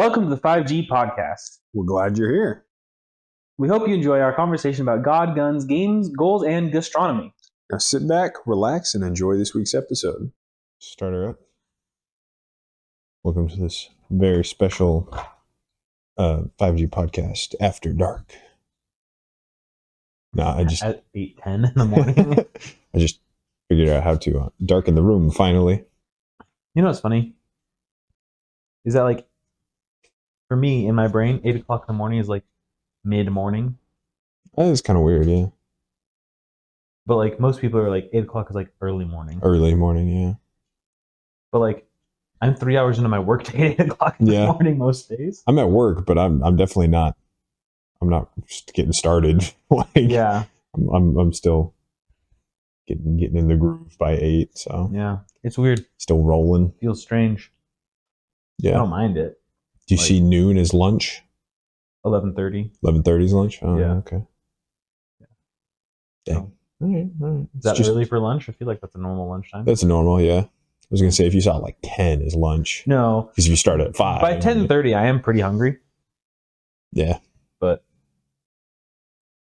Welcome to the 5G podcast. We're glad you're here. We hope you enjoy our conversation about God, guns, games, goals, and gastronomy. Now sit back, relax, and enjoy this week's episode. Start her up. Welcome to this very special 5G podcast after dark. At 8:10 in the morning. I just figured out how to darken the room finally. You know what's funny? Is that like, for me, in my brain, 8 o'clock in the morning is like mid-morning. That is kind of weird, yeah. But like most people are like 8 o'clock is like early morning. Early morning, yeah. But like I'm 3 hours into my workday at 8 o'clock in the morning most days. I'm at work, but I'm definitely not. I'm not just getting started. Yeah. I'm still getting in the groove by 8. So yeah, it's weird. Still rolling. Feels strange. Yeah, I don't mind it. Do you see noon as lunch? 11:30. 11:30 is lunch. Oh, yeah. Okay. Yeah. Dang. All right. Is that early for lunch? I feel like that's a normal lunchtime. That's normal. Yeah. I was gonna say if you saw like 10 as lunch. No. Because if you start at 5. By 10:30, I am pretty hungry. Yeah. But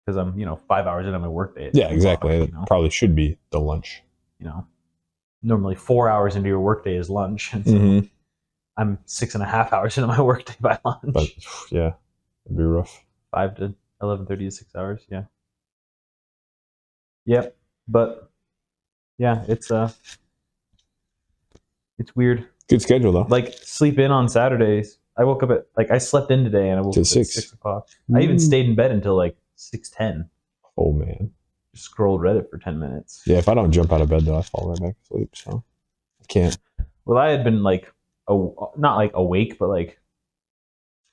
because I'm 5 hours into my workday. Yeah, exactly. It probably should be the lunch. Normally 4 hours into your workday is lunch. And so I'm 6.5 hours into my workday by lunch. But yeah, it'd be rough. 5 to 11:30 is 6 hours. Yeah. Yep. But yeah, it's weird. Good schedule though. Like sleep in on Saturdays. I woke up at I slept in today and I woke up at 6 o'clock. I even stayed in bed until like 6:10. Oh man. Just scrolled Reddit for 10 minutes. Yeah, if I don't jump out of bed though, I fall right back to sleep. So I can't. Well, I had been like not like awake, but like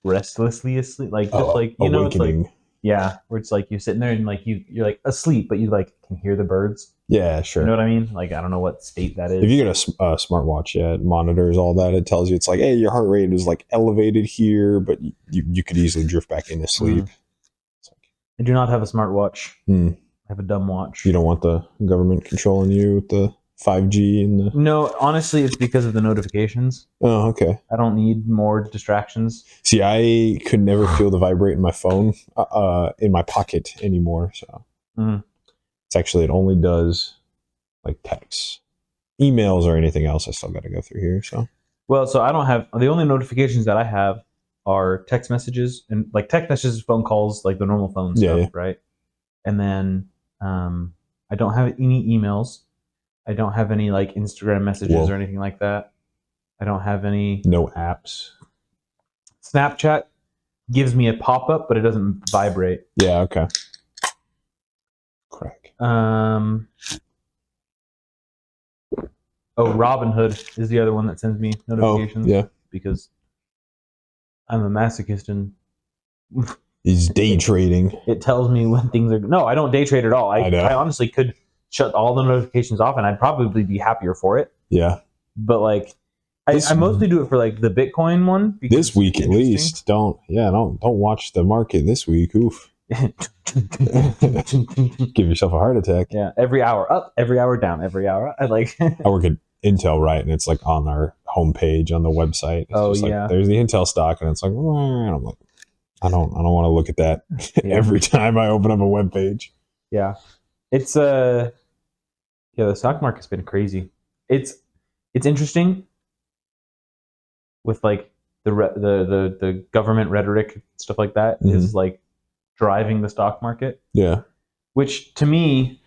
restlessly asleep. Like just like awakening. It's like where it's like you're sitting there and like you're like asleep, but you like can hear the birds. Yeah, sure. You know what I mean? Like I don't know what state that is. If you get a smartwatch, it monitors all that. It tells you it's like, hey, your heart rate is like elevated here, but you could easily drift back into sleep. I do not have a smartwatch. I have a dumb watch. You don't want the government controlling you with the 5G and the... No, honestly, it's because of the notifications. Oh, okay. I don't need more distractions. See, I could never feel the vibrate in my phone in my pocket anymore. So it's actually, it only does like texts, emails, or anything else. I still got to go through here. So I don't have, the only notifications that I have are text messages and like text messages, phone calls, like the normal phone stuff, right? And then I don't have any emails. I don't have any like Instagram messages or anything like that. I don't have any... No apps. Snapchat gives me a pop-up, but it doesn't vibrate. Yeah, okay. Crack. Robinhood is the other one that sends me notifications. Oh, yeah. Because I'm a masochist and... He's day trading. It tells me when things are... No, I don't day trade at all. I honestly could shut all the notifications off and I'd probably be happier for it. Yeah. But like, I mostly do it for like the Bitcoin one. This week at least. Don't watch the market this week. Oof. Give yourself a heart attack. Yeah. Every hour up, every hour down, every hour. I work at Intel, right? And it's like on our homepage on the website. It's just like, there's the Intel stock, and it's like, I'm like, I don't want to look at that every time I open up a web page. Yeah. It's the stock market's been crazy. It's interesting with like the government rhetoric, stuff like that is like driving the stock market. Yeah. Which to me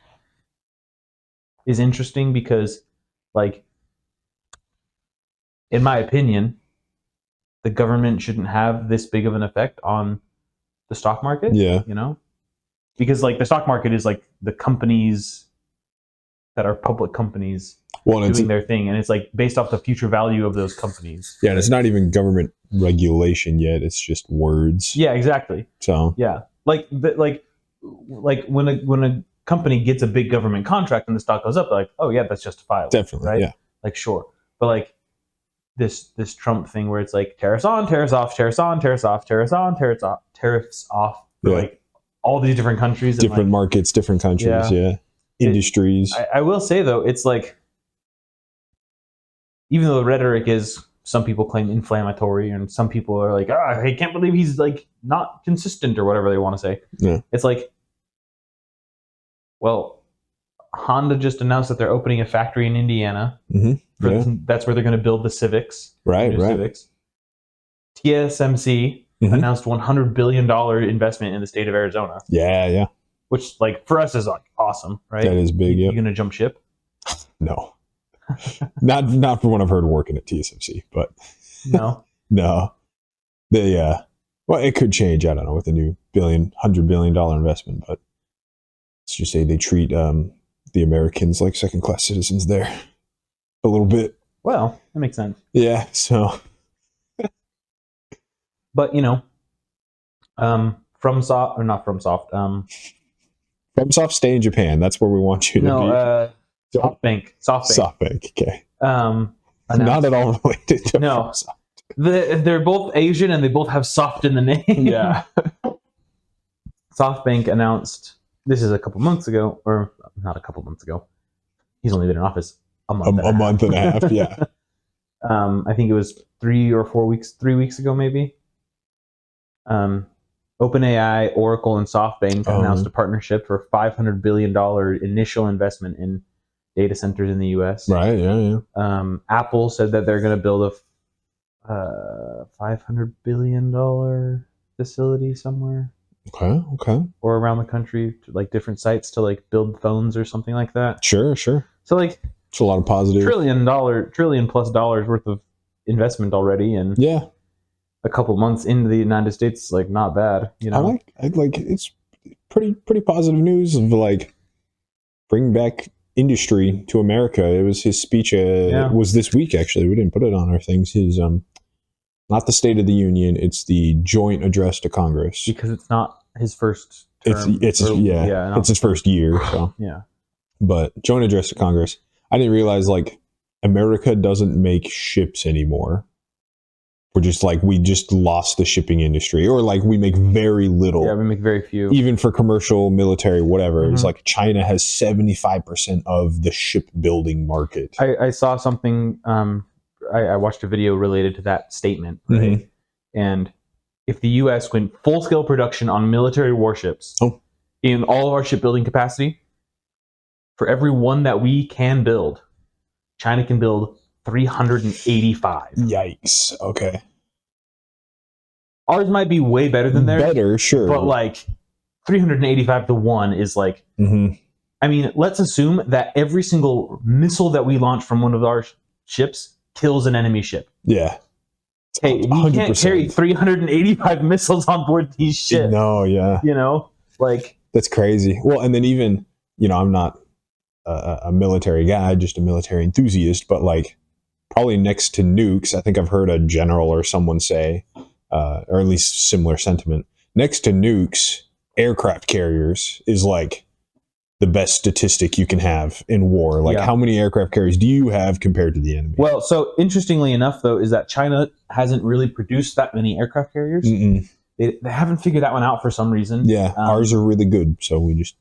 is interesting because like in my opinion, the government shouldn't have this big of an effect on the stock market. Yeah. Because like the stock market is like the companies that are public companies doing their thing, and it's like based off the future value of those companies. Yeah, and it's not even government regulation yet; it's just words. Yeah, exactly. So yeah, like when a company gets a big government contract and the stock goes up, like, oh yeah, that's justifiable. Definitely, right? Yeah, like sure, but like this Trump thing where it's like tariffs on, tariffs off, tariffs on, tariffs off, tariffs on, tariffs off for like all these different countries, different markets, different countries. Yeah. Industries. I will say though, it's like, even though the rhetoric is some people claim inflammatory, and some people are like, I can't believe he's like not consistent or whatever they want to say. Yeah. It's like, well, Honda just announced that they're opening a factory in Indiana. That's where they're going to build the Civics. Right. Civics. TSMC announced $100 billion investment in the state of Arizona. Yeah. Which, like, for us is like awesome, right? That is big. You going to jump ship? No. not from what I've heard working at TSMC, but no. Well, it could change. I don't know with the new $100 billion investment, but let's just say they treat the Americans like second-class citizens there a little bit. Well, that makes sense. Yeah. So, but FromSoft, stay in Japan. That's where we want you to be. SoftBank. Okay. Not at all related to FromSoft. They're both Asian and they both have soft in the name. Yeah. SoftBank announced, this is a couple months ago, or not a couple months ago. He's only been in office a month and a half. Yeah. I think it was 3 weeks ago, maybe. OpenAI, Oracle, and SoftBank announced a partnership for $500 billion initial investment in data centers in the U.S. Right. Yeah. Apple said that they're going to build a $500 billion facility somewhere. Okay. Or around the country, like different sites to like build phones or something like that. Sure. So like, it's a lot of positive. trillion plus dollars worth of investment already, and a couple months into the United States, like not bad. I like it's pretty positive news of like bring back industry to America. It was his speech. It was this week actually. We didn't put it on our things. His not the State of the Union. It's the joint address to Congress. Because it's not his first term. It's his first year. So yeah. But joint address to Congress. I didn't realize like America doesn't make ships anymore. We're just like we just lost the shipping industry, or like we make very little. Yeah, we make very few. Even for commercial, military, whatever. It's like China has 75% of the shipbuilding market. I saw something. I watched a video related to that statement, right? And if the U.S. went full-scale production on military warships in all of our shipbuilding capacity, for every one that we can build, China can build 385. Yikes. Okay. Ours might be way better than theirs. Better, sure. But like 385 to 1 is like, I mean, let's assume that every single missile that we launch from one of our ships kills an enemy ship. Yeah. Hey, we 100%. Can't carry 385 missiles on board these ships. No, yeah. Like. That's crazy. Well, and then even, I'm not a military guy, just a military enthusiast, but like probably next to nukes, I think I've heard a general or someone say, or at least similar sentiment, next to nukes, aircraft carriers is like the best statistic you can have in war. Like how many aircraft carriers do you have compared to the enemy? Well, so interestingly enough, though, is that China hasn't really produced that many aircraft carriers. They haven't figured that one out for some reason. Yeah, ours are really good, so we just...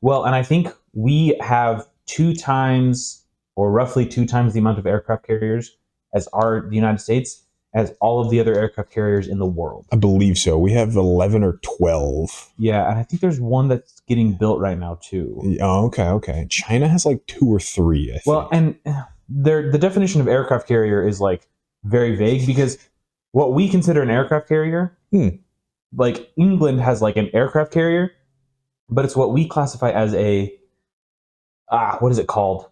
Well, and I think we have 2 times or roughly 2 times the amount of aircraft carriers as the United States, as all of the other aircraft carriers in the world. I believe so. We have 11 or 12. Yeah, and I think there's one that's getting built right now, too. Oh, okay. China has like 2 or 3, I think. Well, and the definition of aircraft carrier is like very vague, because what we consider an aircraft carrier, like England has like an aircraft carrier, but it's what we classify as a, what is it called?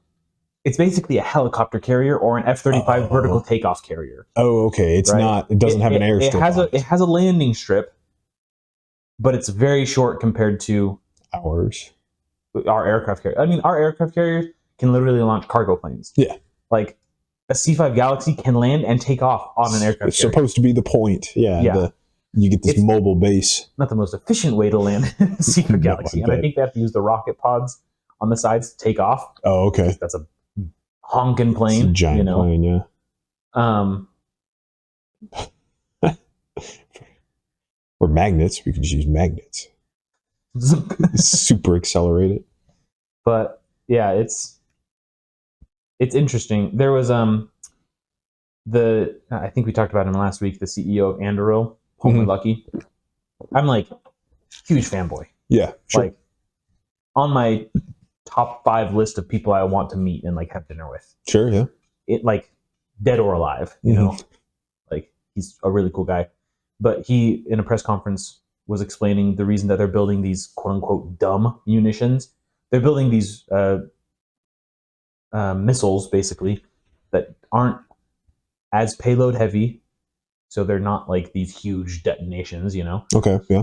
It's basically a helicopter carrier or an F-35 vertical takeoff carrier. Oh, okay. It's not. It doesn't have an airstrip. It has a landing strip, but it's very short compared to our aircraft carrier. I mean, our aircraft carriers can literally launch cargo planes. Yeah. Like a C-5 Galaxy can land and take off on an aircraft carrier. It's supposed to be the point. Yeah. You get this mobile base. Not the most efficient way to land a C-5 Galaxy. And I think they have to use the rocket pods on the sides to take off. Oh, okay. That's a honking plane. It's a giant plane, yeah. Or magnets. We could just use magnets. Super accelerated. But yeah, it's interesting. There was I think we talked about him last week, the CEO of Anduril, Homer Lucky. I'm like huge fanboy. Yeah, sure. Like on my top 5 list of people I want to meet and like have dinner with. Sure, yeah. It like dead or alive, you know, like he's a really cool guy. But he, in a press conference, was explaining the reason that they're building these quote unquote dumb munitions. They're building these missiles basically that aren't as payload heavy, so they're not like these huge detonations, you know. Okay, yeah.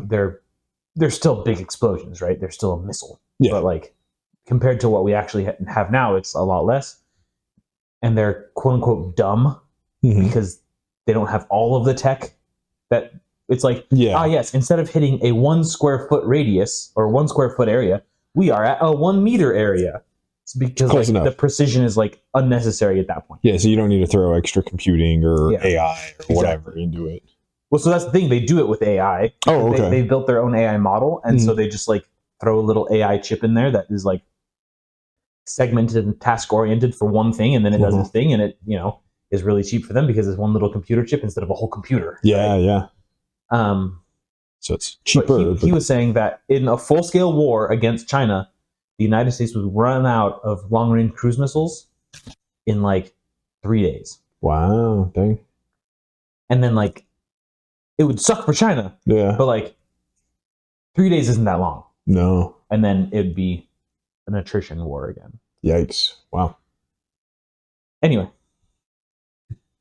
They're still big explosions, right? They're still a missile, yeah. But like compared to what we actually have now, it's a lot less. And they're quote unquote dumb because they don't have all of the tech that it's like, yes, instead of hitting a 1 square foot radius or 1 square foot area, we are at a 1 meter area. It's because like, the precision is like unnecessary at that point. Yeah, so you don't need to throw extra computing or AI or whatever into it. Well, so that's the thing. They do it with AI. Oh, okay. They built their own AI model, and so they just like throw a little AI chip in there that is like segmented and task oriented for one thing, and then it does its thing, and it is really cheap for them because it's one little computer chip instead of a whole computer. Yeah, right? yeah. So it's cheaper. He was saying that in a full scale war against China, the United States would run out of long range cruise missiles in like 3 days. Wow, dang. And then like it would suck for China. Yeah. But like 3 days isn't that long. No. And then it'd be an attrition war again. Yikes. Wow. Anyway.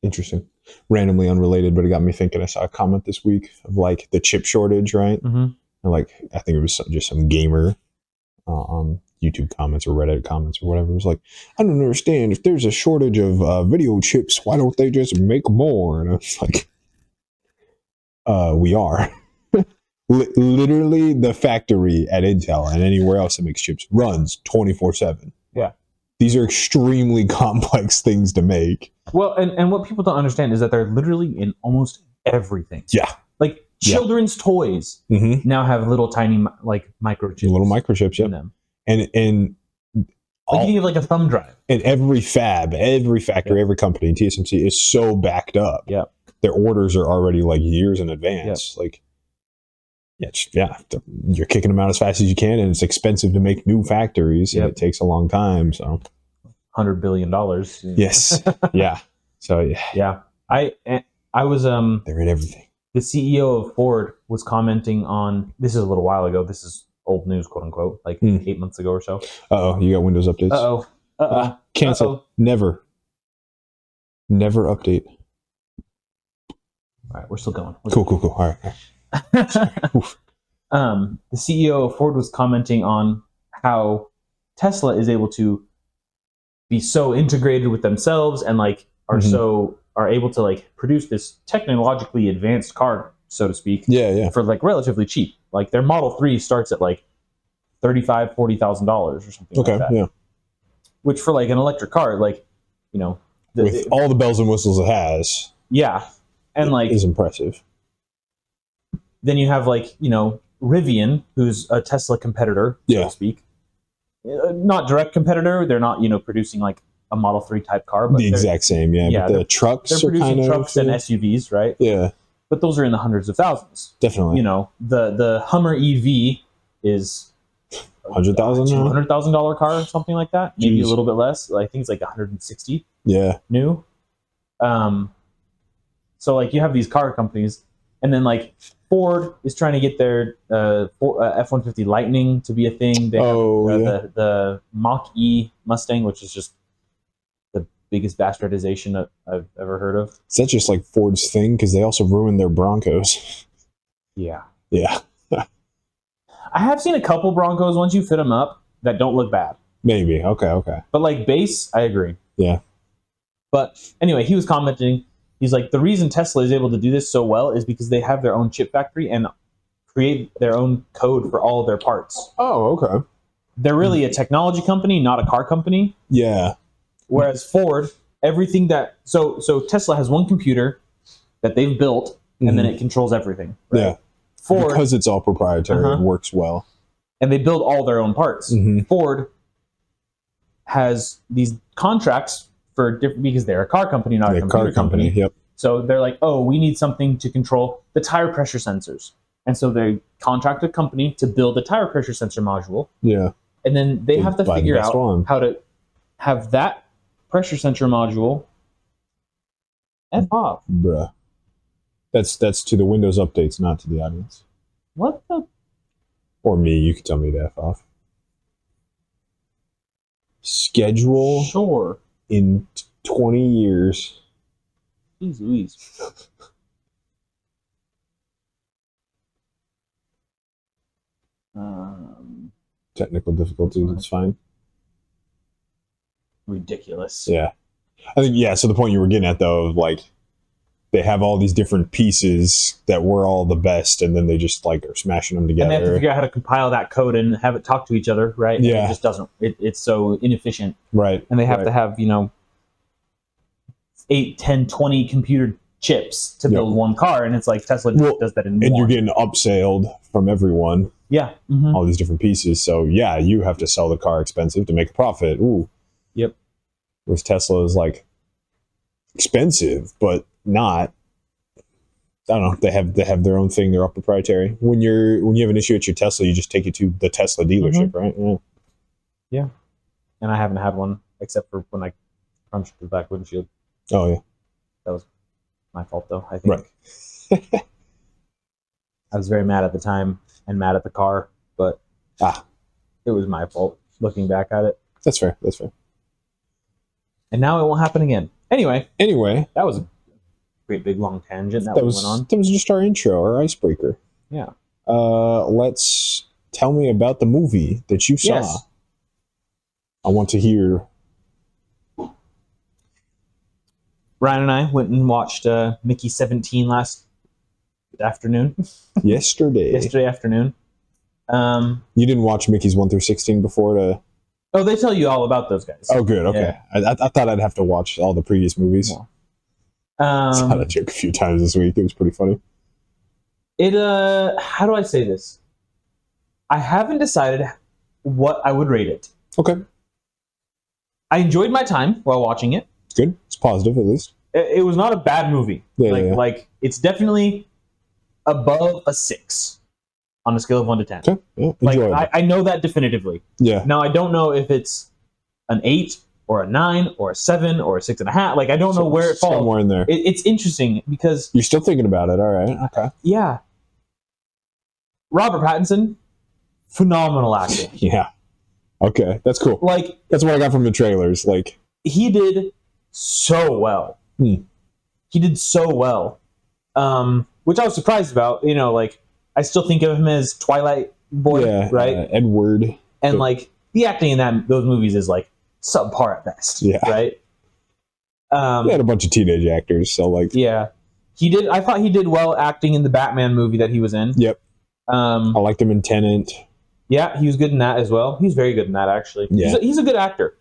Interesting. Randomly unrelated, but it got me thinking. I saw a comment this week of like the chip shortage, right? And like, I think it was just some gamer on YouTube comments or Reddit comments or whatever. It was like, I don't understand. If there's a shortage of video chips, why don't they just make more? And I was like, we are. Literally the factory at Intel and anywhere else that makes chips runs 24/7. Yeah. These are extremely complex things to make. Well, and what people don't understand is that they're literally in almost everything. Yeah. Like children's toys now have little tiny like microchips. Little microchips, in them. And like you need like a thumb drive. And every fab, every factory, every company in TSMC is so backed up. Yeah. Their orders are already like years in advance. Like, you're kicking them out as fast as you can, and it's expensive to make new factories, and it takes a long time. So, $100 billion. Yes, yeah. So I was they're in everything. The CEO of Ford was commenting on this is a little while ago. This is old news, quote unquote, like 8 months ago or so. You got Windows updates. Cancel. Never update. All right, we're still going. Cool. All right. The CEO of Ford was commenting on how Tesla is able to be so integrated with themselves and like are able to like produce this technologically advanced car, so to speak. For like relatively cheap. Like their Model 3 starts at like $35,000, $40,000 or something like that. Yeah. Which for like an electric car, like, with all the bells and whistles it has. Yeah. And like is impressive. Then you have like, Rivian, who's a Tesla competitor, so to speak. Not direct competitor. They're not, producing like a Model 3 type car. But the exact same, but the trucks they're producing trucks and SUVs, right? Yeah. But those are in the hundreds of thousands. Definitely. The Hummer EV is $100,000 $200,000 car or something like that. Maybe a little bit less. I think it's like 160. Yeah. New. So like you have these car companies, and then like Ford is trying to get their F-150 Lightning to be a thing. They have the Mach-E Mustang, which is just the biggest bastardization I've ever heard of. Is that just like Ford's thing? Because they also ruined their Broncos. Yeah. Yeah. I have seen a couple Broncos, once you fit them up, that don't look bad. Maybe. Okay. But like base, I agree. Yeah. But anyway, he was commenting. He's like, the reason Tesla is able to do this so well is because they have their own chip factory and create their own code for all of their parts. Oh, okay. They're really a technology company, not a car company. Yeah. Whereas Ford, everything that... So Tesla has one computer that they've built, and then it controls everything. Right? Yeah. Ford, because it's all proprietary, it works well. And they build all their own parts. Ford has these contracts for different, because they're a car company, not a computer car company. Yep. So they're like, oh, we need something to control the tire pressure sensors. And so they contract a company to build a tire pressure sensor module. Yeah. And then they have to figure out how to have that pressure sensor module F off. Bruh. That's to the Windows updates, not to the audience. What the? Or me, you could tell me to F off. Schedule. Sure. In 20 years. Jeez Louise. Technical difficulties, it's fine. Ridiculous. Yeah. I think, yeah, so the point you were getting at, though, like, they have all these different pieces that were all the best, and then they just, like, are smashing them together. And they have to figure out how to compile that code and have it talk to each other, right? Yeah. And it just doesn't. It's so inefficient. Right. And they have to have, 8, 10, 20 computer chips to build one car, and it's like Tesla does that in one. And you're getting upsailed from everyone. Yeah. Mm-hmm. All these different pieces. So, yeah, you have to sell the car expensive to make a profit. Ooh. Yep. Whereas Tesla is, like, expensive, but not. I don't know. They have their own thing. They're all proprietary. When you have an issue at your Tesla, you just take it to the Tesla dealership, right? Yeah. Yeah. And I haven't had one except for when I crunched the back windshield. Oh, yeah. That was my fault, though, I think. Right. I was very mad at the time and mad at the car, but it was my fault looking back at it. That's fair. That's fair. And now it won't happen again. Anyway, that was a great big long tangent that we went on. That was just our intro, our icebreaker. Yeah. Let's tell me about the movie that you saw. Yes. I want to hear. Ryan and I went and watched Mickey 17 last afternoon. Yesterday afternoon. You didn't watch Mickey's 1 through 16 before to... Oh, they tell you all about those guys. Oh, good. Okay. Yeah. I thought I'd have to watch all the previous movies. No. I saw that joke a few times this week. It was pretty funny. How do I say this? I haven't decided what I would rate it. Okay. I enjoyed my time while watching it. Good. It's positive, at least. It was not a bad movie. Like it's definitely above a 6 on a scale of 1 to 10. Okay. Yeah, like I know that definitively. Yeah. Now I don't know if it's an 8 or a 9 or a 7 or a 6.5. Like I don't know where it falls. Somewhere in there. It's interesting because you're still thinking about it. All right. Okay. Yeah. Robert Pattinson, phenomenal acting. Yeah. Okay, that's cool. Like that's what I got from the trailers. Like he did so well. He did so well, which I was surprised about. Like I still think of him as Twilight boy, right? Edward, and like the acting in those movies is like subpar at best. Yeah, right. They had a bunch of teenage actors, so like he did. I thought he did well acting in the Batman movie that he was in. Yep. I liked him in Tenet. Yeah, he was good in that as well. He's very good in that, actually. Yeah. He's a good actor.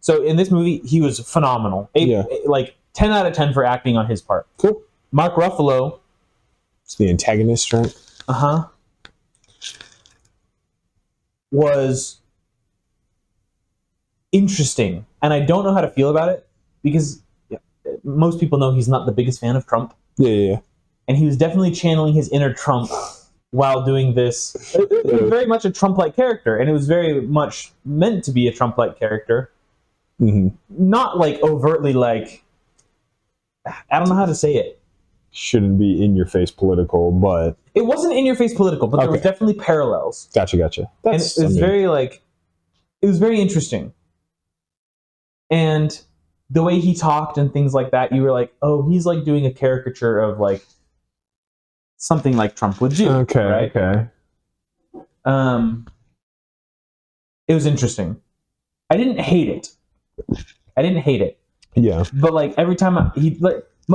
So in this movie, he was phenomenal. Like 10 out of 10 for acting on his part. Cool. Mark Ruffalo. It's the antagonist, right? Was interesting. And I don't know how to feel about it because most people know he's not the biggest fan of Trump. Yeah. And he was definitely channeling his inner Trump while doing this. It was very much a Trump-like character, and it was very much meant to be a Trump-like character. Mm-hmm. Not like overtly like, I don't know how to say it. Shouldn't be in your face political, but it wasn't in your face political, but there was definitely parallels. Gotcha. And it was it was very interesting. And the way he talked and things like that, you were like, oh, he's like doing a caricature of like something like Trump would do. Okay. It was interesting. I didn't hate it. Yeah. But like every time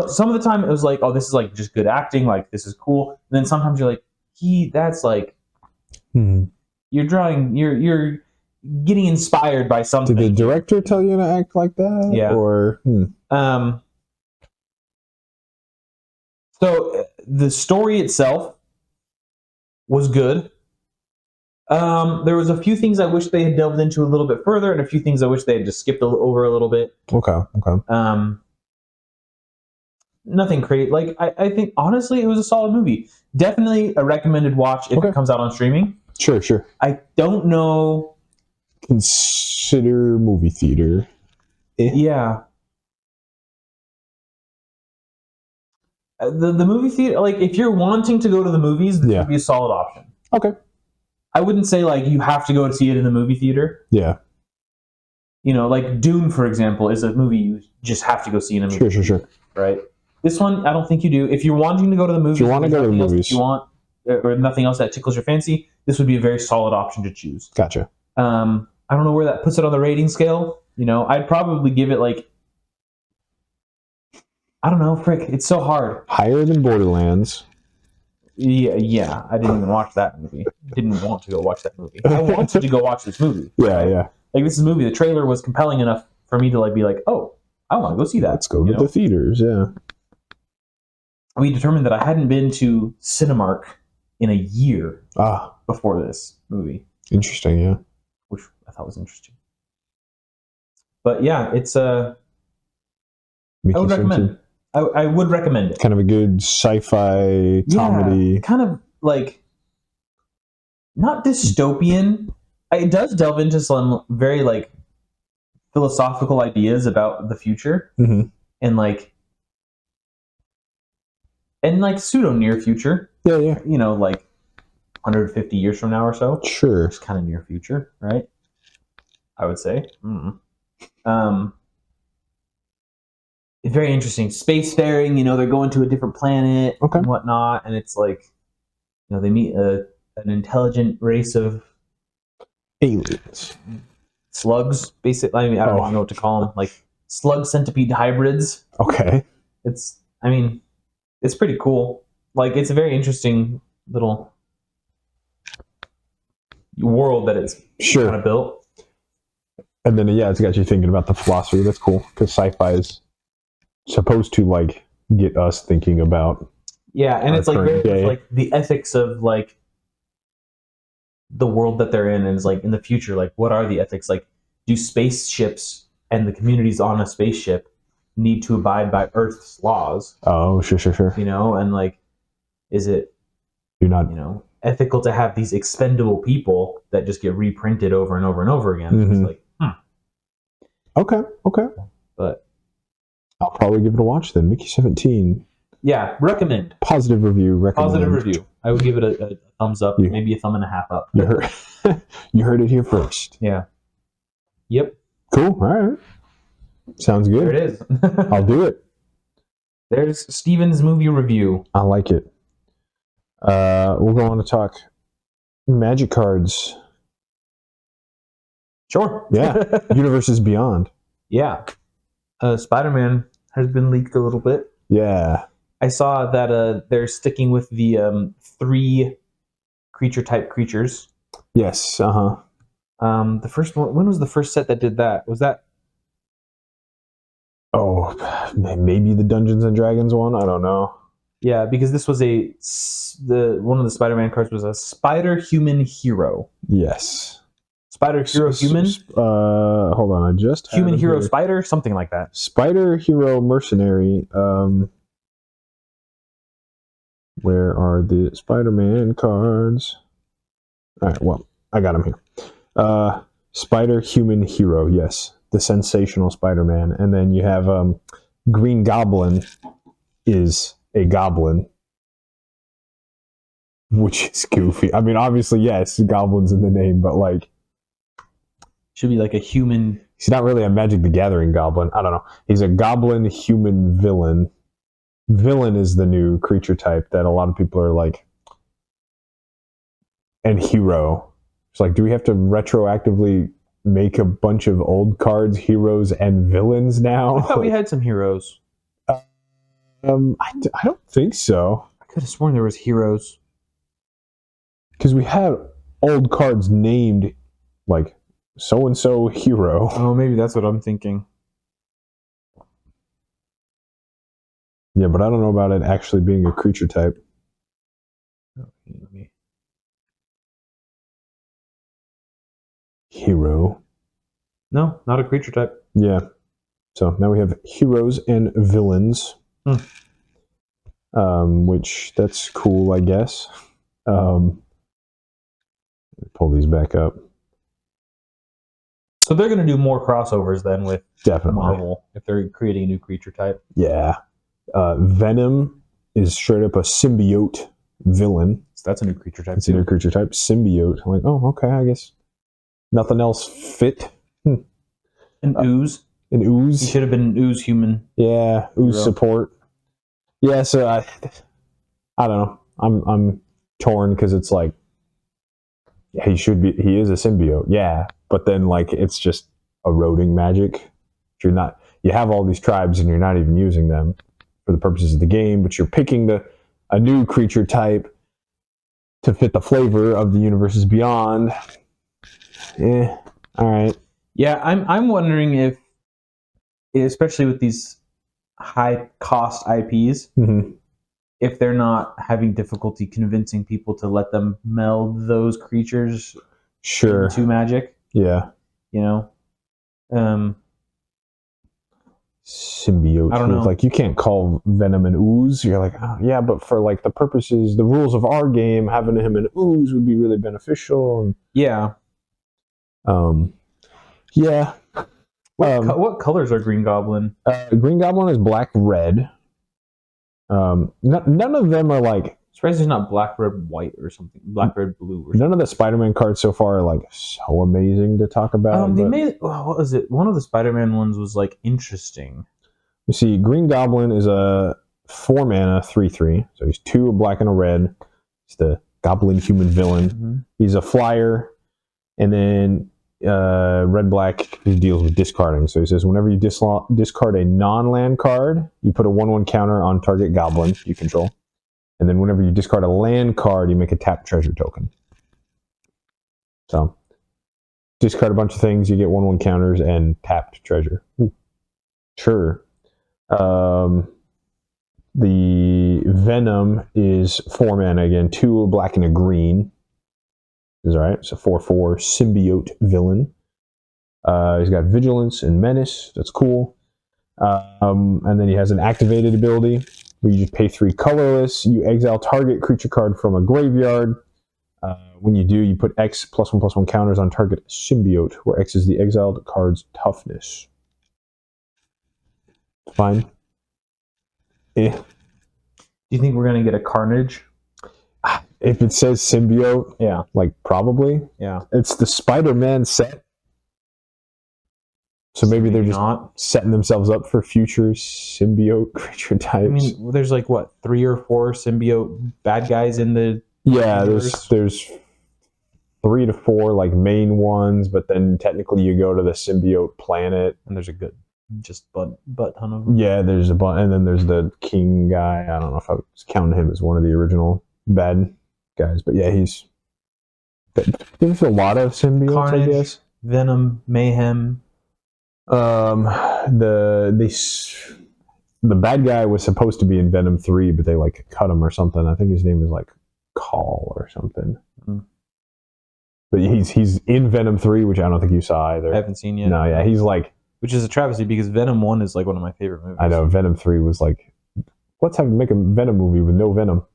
some of the time it was like, oh, this is like just good acting, like this is cool. And then sometimes you're like, that's like you're getting inspired by something. Did the director tell you to act like that? Yeah. Or so the story itself was good. There was a few things I wish they had delved into a little bit further, and a few things I wish they had just skipped over a little bit. Okay. Nothing crazy. Like I think honestly, it was a solid movie. Definitely a recommended watch if it comes out on streaming. Sure. I don't know. Consider movie theater. Yeah. The movie theater, like if you're wanting to go to the movies, this would be a solid option. Okay. I wouldn't say like you have to go to see it in the movie theater. Yeah. You know, like Dune, for example, is a movie you just have to go see in a movie. Sure. Right. This one, I don't think you do. If you're wanting to go to the movies, if you want to go to the movies, you want, or nothing else that tickles your fancy, this would be a very solid option to choose. Gotcha. I don't know where that puts it on the rating scale. You know, I'd probably give it like, I don't know, frick, it's so hard. Higher than Borderlands. Yeah, I didn't even watch that movie. Didn't want to go watch that movie. I wanted to go watch this movie. Yeah. Like this is a movie. The trailer was compelling enough for me to like be like, oh, I want to go see that. Let's go to the theaters. Yeah. We determined that I hadn't been to Cinemark in a year before this movie. Interesting, yeah. Which I thought was interesting. But yeah, it's I would recommend. I would recommend it. Kind of a good sci-fi comedy. Yeah, kind of like not dystopian. It does delve into some very like philosophical ideas about the future and like pseudo near future. Yeah. You know, like 150 years from now or so. Sure. It's kind of near future, right? I would say. It's very interesting. Spacefaring, you know, they're going to a different planet and whatnot, and it's like, you know, they meet an intelligent race of aliens, slugs. Basically, I mean, I don't even know what to call them, like slug centipede hybrids. Okay. It's pretty cool. Like, it's a very interesting little world that it's kind of built. And then it's got you thinking about the philosophy. That's cool because sci-fi is supposed to like get us thinking about and it's like very much like the ethics of like the world that they're in, and it's like in the future, like what are the ethics? Like, do spaceships and the communities on a spaceship need to abide by Earth's laws? Oh, sure. You know, and like, is it not ethical to have these expendable people that just get reprinted over and over and over again? It's like, Okay. But I'll probably give it a watch then. Mickey 17. Yeah, recommend. Positive review. Recommend. Positive review. I would give it a thumbs up, maybe a thumb and a half up. You heard it here first. Yeah. Yep. Cool. All right. Sounds good. There it is. I'll do it. There's Steven's movie review. I like it. We'll go on to talk Magic cards. Sure. Yeah. Universes Beyond. Yeah. Spider-Man has been leaked a little bit. Yeah. I saw that they're sticking with the 3 creature-type creatures. Yes. The first one. When was the first set that did that? Was that? Oh, maybe the Dungeons and Dragons one. I don't know. Yeah, because this was one of the Spider-Man cards was a Spider-Human Hero. Yes. Spider Hero Human? Hold on, I just Human Hero Spider? Something like that. Spider Hero Mercenary. Where are the Spider-Man cards? Alright, well, I got them here. Spider Human Hero, yes. The sensational Spider-Man. And then you have Green Goblin is a goblin. Which is goofy. I mean, obviously, yes, goblins in the name, but like should be like a human. He's not really a Magic the Gathering goblin. I don't know. He's a goblin human villain. Villain is the new creature type that a lot of people are like. And hero. It's like, do we have to retroactively make a bunch of old cards heroes and villains now? I thought we had some heroes. I don't think so. I could have sworn there was heroes. Because we had old cards named like so-and-so hero. Oh, maybe that's what I'm thinking. Yeah, but I don't know about it actually being a creature type. hero. No, not a creature type. Yeah. So now we have heroes and villains. Which that's cool, I guess. Pull these back up. So they're going to do more crossovers then with Definitely Marvel if they're creating a new creature type. Yeah. Venom is straight up a symbiote villain. So that's a new creature type. It's a new creature type, symbiote. I'm like, oh, okay, I guess nothing else fit. An ooze. An ooze. He should have been an ooze human. Yeah, ooze support. Yeah, so I don't know. I'm torn because it's like, yeah, he is a symbiote, yeah, but then like it's just eroding magic. You have all these tribes and you're not even using them for the purposes of the game, but you're picking a new creature type to fit the flavor of the Universes Beyond. All right. Yeah, I'm wondering if, especially with these high cost IPs, if they're not having difficulty convincing people to let them meld those creatures into magic. Yeah. You know? Symbiote. I don't know. Like, you can't call Venom an ooze. You're like, oh, yeah, but for like the rules of our game, having him an ooze would be really beneficial. And, yeah. Yeah. What colors are Green Goblin? Green Goblin is black, red. None of them are like. Surprised there's not black, red, white or something. Black, red, blue. Or none of the Spider-Man cards so far are like so amazing to talk about. What was it? One of the Spider-Man ones was like interesting. You see, Green Goblin is a 4-mana 3/3. So he's 2, a black and a red. He's the Goblin human villain. He's a flyer, and then red black, he deals with discarding. So he says whenever you discard a non-land card, you put a 1/1 counter on target goblin you control. And then whenever you discard a land card, you make a tapped treasure token. So discard a bunch of things, you get 1/1 counters and tapped treasure. Ooh. Sure. The Venom is 4 mana again, 2, a black and a green. Is all right. So 4/4 symbiote villain. He's got vigilance and menace. That's cool. And then he has an activated ability where you just pay 3 colorless. You exile target creature card from a graveyard. When you do, you put X +1/+1 counters on target symbiote, where X is the exiled card's toughness. Fine. Do you think we're gonna get a Carnage? If it says symbiote, yeah, like probably. Yeah, it's the Spider-Man set, so maybe they're just setting themselves up for future symbiote creature types. I mean, there's like what 3 or 4 symbiote bad guys in the universe? There's 3 to 4 like main ones, but then technically you go to the symbiote planet, and there's a good butt ton of them. Yeah, there's a bunch, and then there's the king guy. I don't know if I was counting him as one of the original bad guys, but yeah, there's a lot of symbiotes. Carnage, I guess. Venom, Mayhem. The bad guy was supposed to be in Venom 3, but they like cut him or something. I think his name is like Call or something. But he's in Venom 3, which I don't think you saw either. I haven't seen yet. No, yeah, he's like, which is a travesty because Venom 1 is like one of my favorite movies. I know. Venom 3 was like, let's make a Venom movie with no Venom.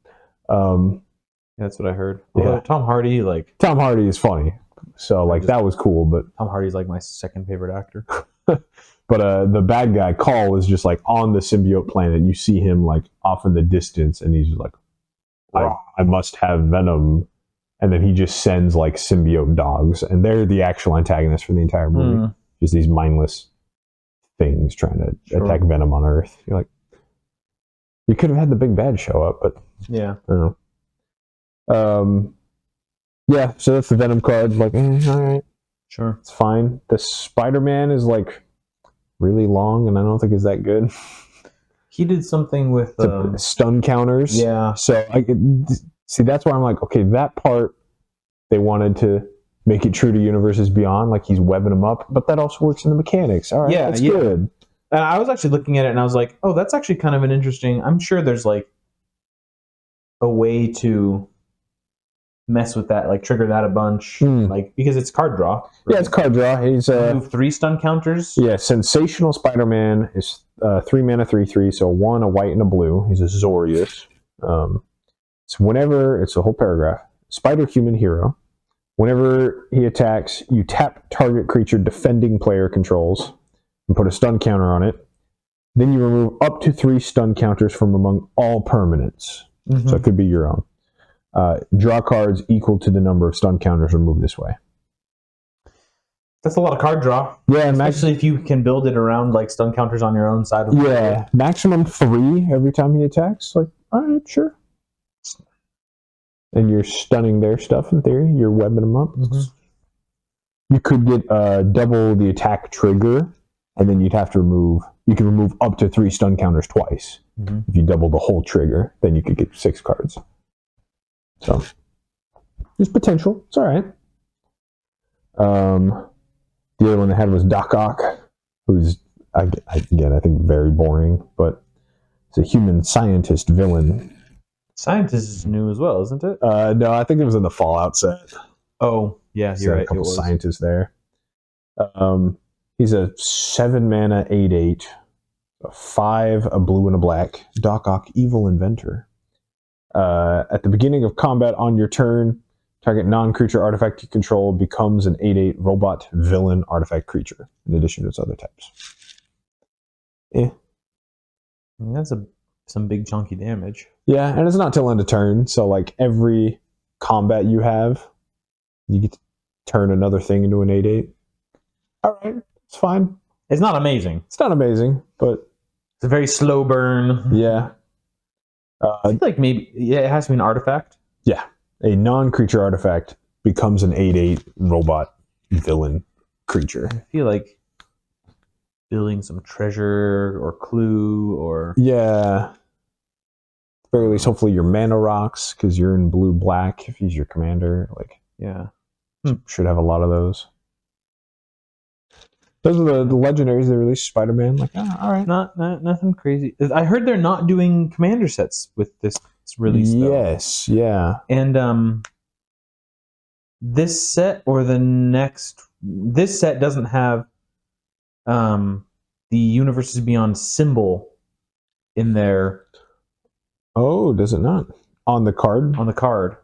That's what I heard. Although Tom Hardy is funny, so like that was cool. But Tom Hardy's like my second favorite actor. But the bad guy Call is just like on the symbiote planet. You see him like off in the distance, and he's just like, I must have Venom, and then he just sends like symbiote dogs, and they're the actual antagonists for the entire movie. Just these mindless things trying to attack Venom on Earth. You're like, you could have had the big bad show up, but yeah, I don't know. Yeah, so that's the Venom card. Like, all right, sure, it's fine. The Spider-Man is like really long, and I don't think it's that good. He did something with stun counters. Yeah. So see, that's why I'm like, okay, that part they wanted to make it true to Universes Beyond, like he's webbing them up, but that also works in the mechanics. All right, that's good. And I was actually looking at it, and I was like, oh, that's actually kind of an interesting. I'm sure there's like a way to mess with that, like trigger that a bunch, like because it's card draw. Right? Yeah, it's card draw. He's move 3 stun counters. Yeah, Sensational Spider-Man is 3 mana, 3/3, so 1, a white, and a blue. He's a Zorius. So whenever it's a whole paragraph, Spider Human Hero. Whenever he attacks, you tap target creature defending player controls and put a stun counter on it. Then you remove up to 3 stun counters from among all permanents. So it could be your own. Draw cards equal to the number of stun counters removed this way. That's a lot of card draw. Yeah, especially if you can build it around like stun counters on your own side of the board. Maximum 3 every time he attacks. Like, all right, sure. And you're stunning their stuff in theory. You're webbing them up. You could get double the attack trigger, and then you'd have to remove. You can remove up to 3 stun counters twice. If you double the whole trigger, then you could get 6 cards. So there's potential. It's all right. The other one they had was Doc Ock, who's again I think very boring, but it's a human scientist villain. Scientist is new as well, isn't it? No, I think it was in the Fallout set. Oh, yeah, you're right. A couple scientists there. He's a 7 mana 8/8, a 5, a blue and a black. Doc Ock, evil inventor. At the beginning of combat on your turn, target non-creature artifact you control becomes an 8/8 robot villain artifact creature, in addition to its other types. I mean, that's some big chunky damage. Yeah, and it's not till end of turn, so like every combat you have, you get to turn another thing into an 8/8. All right, it's fine. It's not amazing. It's not amazing, but it's a very slow burn. Yeah. I feel like maybe it has to be an artifact. Yeah. A non-creature artifact becomes an 8/8 robot villain creature. I feel like building some treasure or clue or... Yeah. At the very least, hopefully your mana rocks, because you're in blue-black if he's your commander. Like, yeah. Should have a lot of those. Those are the legendaries they released. Spider-Man, like, all right. Nothing crazy. I heard they're not doing commander sets with this release, though. Yes, yeah. And this set or the next... This set doesn't have the Universes Beyond symbol in there. Oh, does it not? On the card? On the card.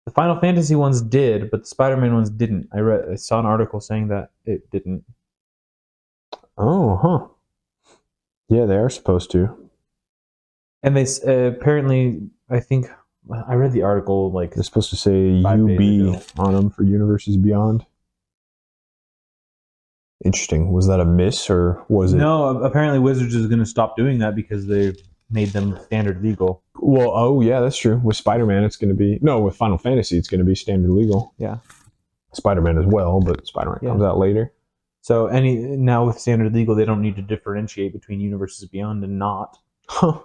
The Final Fantasy ones did, but the Spider-Man ones didn't. I saw an article saying that it didn't. Oh, huh. Yeah, they are supposed to. And they apparently, I think, I read the article like... They're supposed to say UB on them for Universes Beyond. Interesting. Was that a miss, or was it... No, apparently Wizards is going to stop doing that because they've made them standard legal. Well, oh yeah, that's true. With Spider-Man, it's going to be... No, with Final Fantasy, it's going to be standard legal. Yeah. Spider-Man as well, but Spider-Man comes out later. So now with standard legal, they don't need to differentiate between Universes Beyond and not. Huh.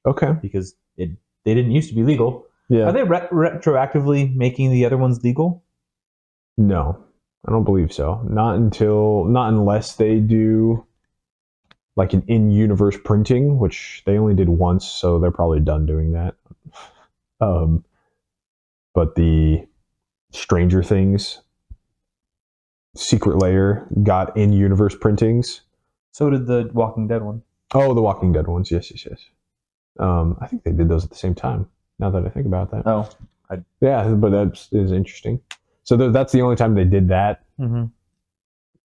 Okay. Because they didn't used to be legal. Yeah. Are they retroactively making the other ones legal? No, I don't believe so. Not unless they do like an in-universe printing, which they only did once, so they're probably done doing that. But the Stranger Things Secret Lair got in-universe printings. So did the Walking Dead one. Oh, the Walking Dead ones. Yes. I think they did those at the same time, now that I think about that. Oh. Yeah, but that is interesting. So that's the only time they did that, even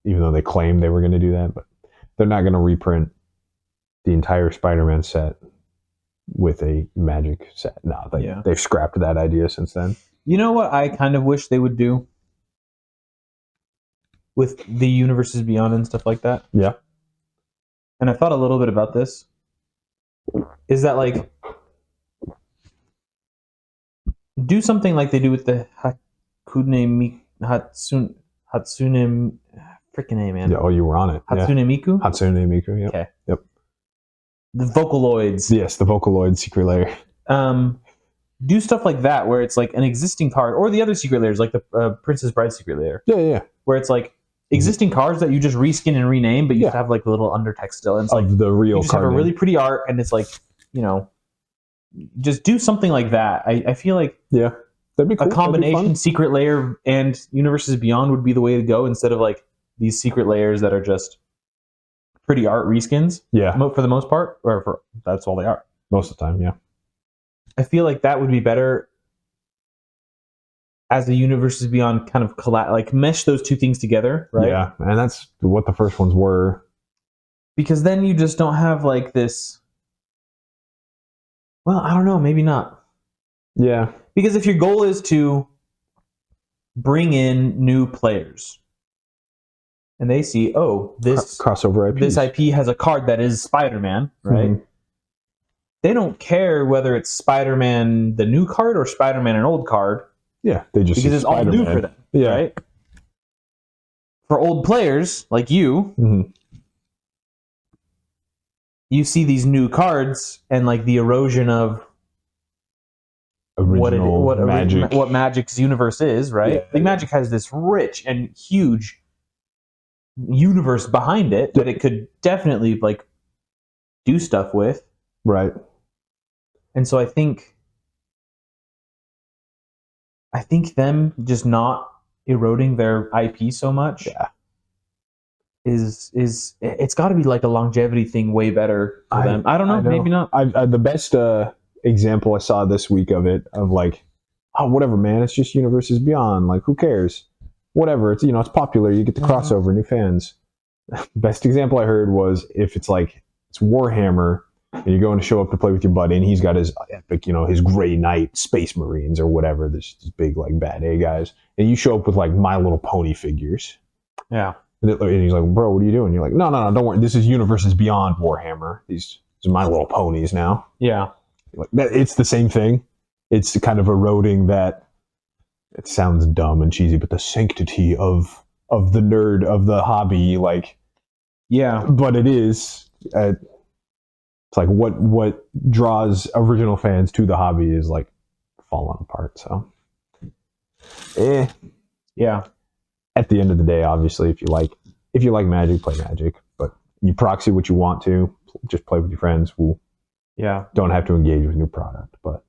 though they claimed they were going to do that. But they're not going to reprint the entire Spider-Man set with a Magic set. No, they've scrapped that idea since then. You know what I kind of wish they would do with the Universes Beyond and stuff like that? Yeah. And I thought a little bit about this. Is that like... Do something like they do with the Hatsune freaking name, man. Yeah, oh, you were on it. Hatsune Miku? Hatsune Miku, yeah. Okay. Yep. The Vocaloids. Yes, the Vocaloid Secret Lair. Do stuff like that where it's like an existing card, or the other Secret Lairs, like the Princess Bride Secret Lair. Yeah. Where it's like existing cards that you just reskin and rename, but you have like a little undertext still. And it's like the real you just card have a name. really pretty art, and it's like, just do something like that. I feel like That'd be cool. A combination Secret Lair and Universes Beyond would be the way to go, instead of like these Secret Lairs that are just pretty art reskins. Yeah. For the most part, that's all they are. Most of the time, yeah. I feel like that would be better as the Universes Beyond kind of like mesh those two things together, right? Yeah, and that's what the first ones were. Because then you just don't have like this. Well, I don't know, maybe not. Yeah. Because if your goal is to bring in new players, and they see, oh, this crossover IP. This IP has a card that is Spider-Man, right? Mm-hmm. They don't care whether it's Spider-Man the new card or Spider-Man an old card. Yeah, they just because it's Spider-Man. All new for them, right? For old players like you, you see these new cards and like the erosion of what Magic's universe is, right? Yeah, like Magic has this rich and huge universe behind it that it could definitely like do stuff with, right? And so I think them just not eroding their IP so much is it's got to be like a longevity thing way better for them. I don't know, maybe not. The best example I saw this week of like, oh, whatever, man, it's just Universes Beyond, like who cares, whatever, it's, it's popular, you get the crossover, new fans. Best example I heard was if it's like it's Warhammer and you're going to show up to play with your buddy and he's got his epic, his Grey Knight Space Marines or whatever, this big like bad A guys, and you show up with like My Little Pony figures. Yeah. And he's like, bro, what are you doing? You're like, no, don't worry, this is Universes Beyond Warhammer. These are My Little Ponies now. Yeah. Like it's the same thing. It's kind of eroding that. It sounds dumb and cheesy, but the sanctity of the nerd of the hobby, like, yeah. But it is. It's like what draws original fans to the hobby is like falling apart. So, yeah. At the end of the day, obviously, if you like Magic, play Magic. But you proxy what you want to. Just play with your friends who don't have to engage with new product. But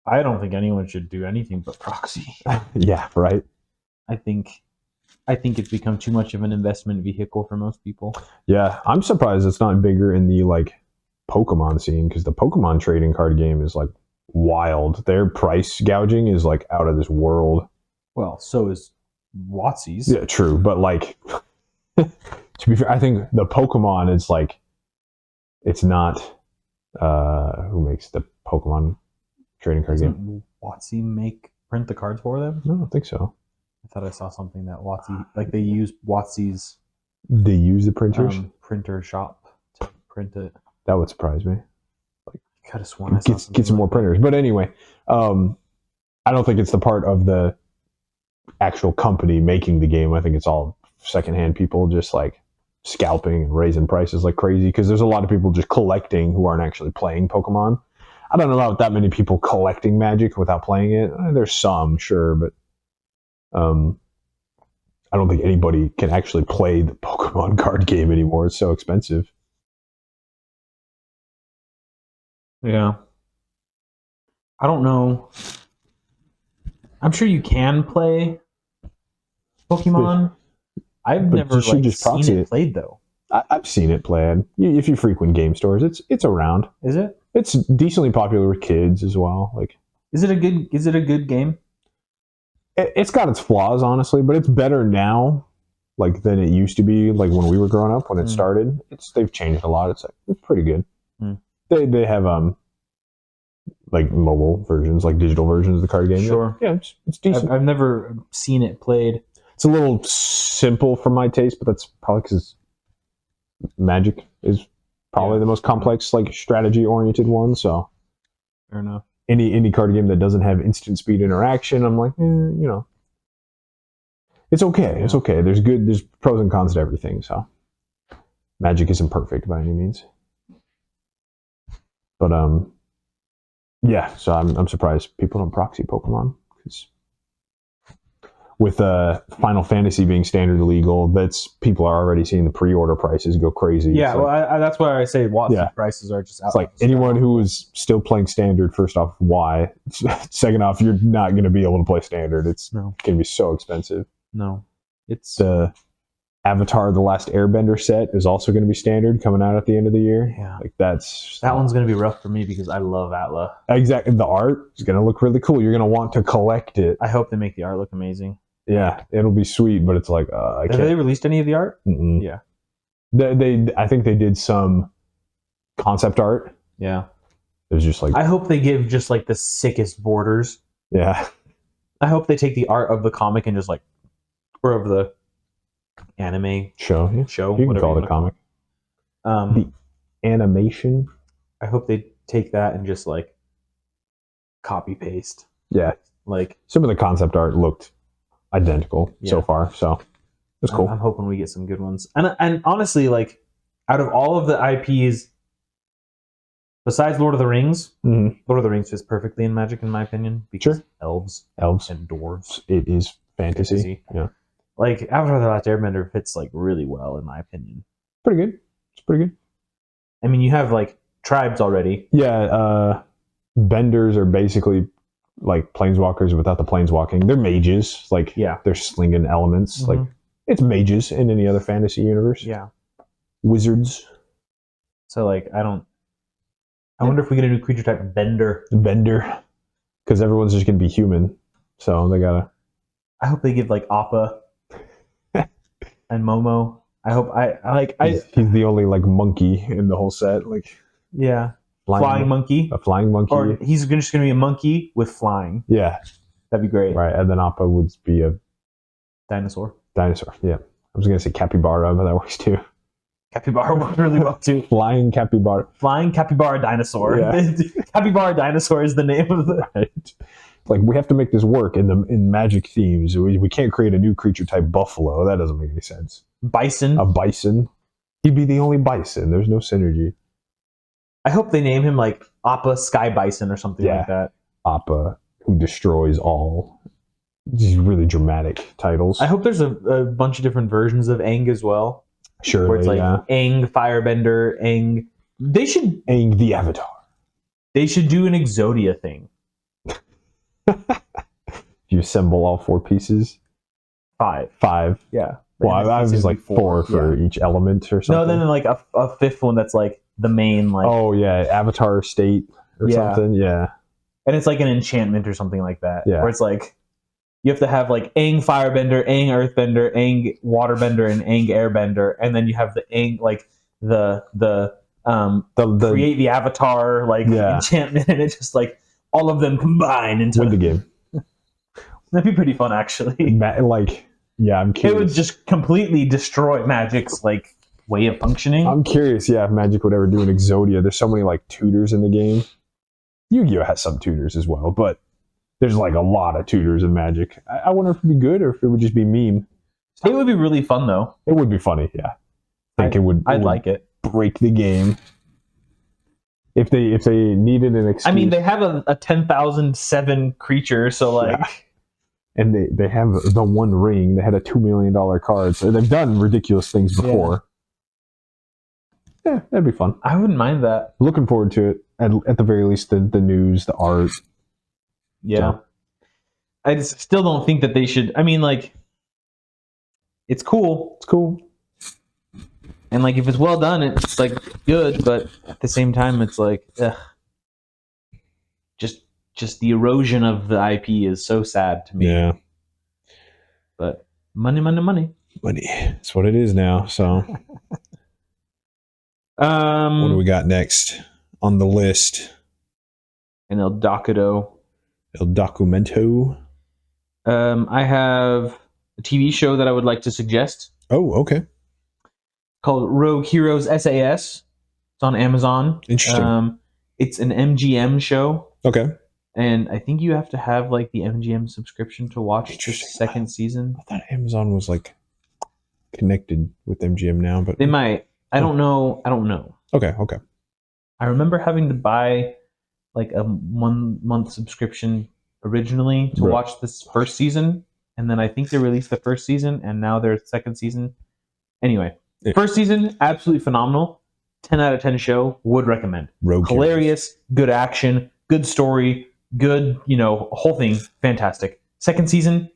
I don't think anyone should do anything but proxy. Yeah, right. I think it's become too much of an investment vehicle for most people. Yeah, I'm surprised it's not bigger in the like Pokemon scene, because the Pokemon trading card game is like wild. Their price gouging is like out of this world. Well, so is WotC's. Yeah, true, but like to be fair, I think the Pokemon is like, it's not who makes the Pokemon trading card game. WotC print the cards for them? No, I don't think so. I thought I saw something that WotC, like they use WotC's. They use the printers? Printer shop to print it. That would surprise me. Like, I could have sworn I saw get some more printers. But anyway, I don't think it's the part of the actual company making the game. I think it's all secondhand people just like scalping and raising prices like crazy, because there's a lot of people just collecting who aren't actually playing Pokemon. I don't know about that many people collecting Magic without playing it. There's some, sure, but I don't think anybody can actually play the Pokemon card game anymore. It's so expensive. Yeah. I don't know. I'm sure you can play Pokemon. I've never seen it played though. I've seen it played. If you frequent game stores, it's around. Is it? It's decently popular with kids as well. Like, is it a good game? It's got its flaws, honestly, but it's better now, like, than it used to be. Like when we were growing up, when it started, they've changed a lot. It's pretty good. They have like mobile versions, like digital versions of the card game. Sure. Yeah, it's decent. I've never seen it played. It's a little simple for my taste, but that's probably because Magic is probably the most complex, like strategy-oriented one. So, fair enough. Any card game that doesn't have instant speed interaction, I'm like, it's okay. Yeah. It's okay. There's pros and cons to everything. So, Magic isn't perfect by any means. But yeah. So I'm surprised people don't proxy Pokemon, because with Final Fantasy being standard legal, people are already seeing the pre-order prices go crazy. Yeah, that's why I say WotC prices are just out. It's like anyone who is still playing standard, first off, why? Second off, you're not going to be able to play standard. It's going to be so expensive. No. It's the Avatar: The Last Airbender set is also going to be standard coming out at the end of the year. Yeah. Like that one's going to be rough for me because I love Atla. Exactly. The art is going to look really cool. You're going to want to collect it. I hope they make the art look amazing. Yeah, it'll be sweet, but it's like Have they released any of the art? Mm-mm. Yeah. I think they did some concept art. Yeah. It was just like, I hope they give just like the sickest borders. Yeah. I hope they take the art of the comic and just like, or of the anime show. You can call it a comic. The animation. I hope they take that and just like copy paste. Yeah. Like some of the concept art looked identical so far, so it's cool. I'm hoping we get some good ones. And honestly, like out of all of the IPs besides Lord of the Rings, Lord of the Rings fits perfectly in Magic, in my opinion, because elves and dwarves. It is fantasy. Yeah, like Avatar: The Last Airbender fits like really well, in my opinion. Pretty good. It's pretty good. I mean, you have like tribes already. Yeah, benders are basically like planeswalkers without the planeswalking. They're mages. Like, they're slinging elements. Like, it's mages in any other fantasy universe. Yeah. Wizards. So, like, I wonder if we get a new creature type, Bender. Bender. Because everyone's just going to be human. So, they gotta... I hope they give, like, Appa and Momo. I hope He's the only, like, monkey in the whole set. Like... Yeah. Flying monkey. A flying monkey. Or he's just going to be a monkey with flying. Yeah. That'd be great. Right. And then Appa would be a... Dinosaur. Yeah. I was going to say capybara, but that works too. Capybara works really well too. Flying capybara. Flying capybara dinosaur. Yeah. Capybara dinosaur is the name of the... Right. Like, we have to make this work in Magic themes. We can't create a new creature type buffalo. That doesn't make any sense. Bison. A bison. He'd be the only bison. There's no synergy. I hope they name him like Appa Sky Bison or something like that. Appa, who destroys all. These really dramatic titles. I hope there's a bunch of different versions of Aang as well. Sure. Where it's like Aang Firebender, Aang. They should Aang the Avatar. They should do an Exodia thing. You assemble all 4 pieces. 5. Yeah. Well, I was like 4 for each element or something. No, then like a 5th one that's like the main like. Oh yeah, Avatar State or something. Yeah. And it's like an enchantment or something like that. Yeah. Where it's like you have to have like Aang Firebender, Aang Earthbender, Aang Waterbender, and Aang Airbender, and then you have the Aang like the create the Avatar like enchantment, and it's just like all of them combine into win the game. That'd be pretty fun, actually. I'm curious. It would just completely destroy Magic's like way of functioning. I'm curious, if Magic would ever do an Exodia. There's so many like tutors in the game. Yu-Gi-Oh has some tutors as well, but there's like a lot of tutors in Magic. I wonder if it'd be good or if it would just be meme. It would be really fun though. It would be funny, yeah. I'd like it. Break the game. If they needed an excuse. I mean, they have a 10,007 creature, so like. Yeah. And they have the One Ring. They had a $2 million card. So they've done ridiculous things before. Yeah, that'd be fun. I wouldn't mind that. Looking forward to it. At the very least, the news, the art. Yeah. So. I just still don't think that they should. I mean, like, it's cool. It's cool. And like, if it's well done, it's like good. But at the same time, it's like, ugh. Just the erosion of the IP is so sad to me. Yeah. But money. It's what it is now. So, what do we got next on the list? And El Documento. El Documento. I have a TV show that I would like to suggest. Oh, okay. Called Rogue Heroes SAS. It's on Amazon. Interesting. It's an MGM show. Okay. And I think you have to have like the MGM subscription to watch the second season. I thought Amazon was like connected with MGM now, but they might. I don't know. Okay. I remember having to buy like a 1 month subscription originally to watch this first season, and then I think they released the first season, and now their second season. Anyway, first season, absolutely phenomenal. 10 out of 10 show, would recommend. Hilarious, good action, good story, good, whole thing, fantastic. Second season,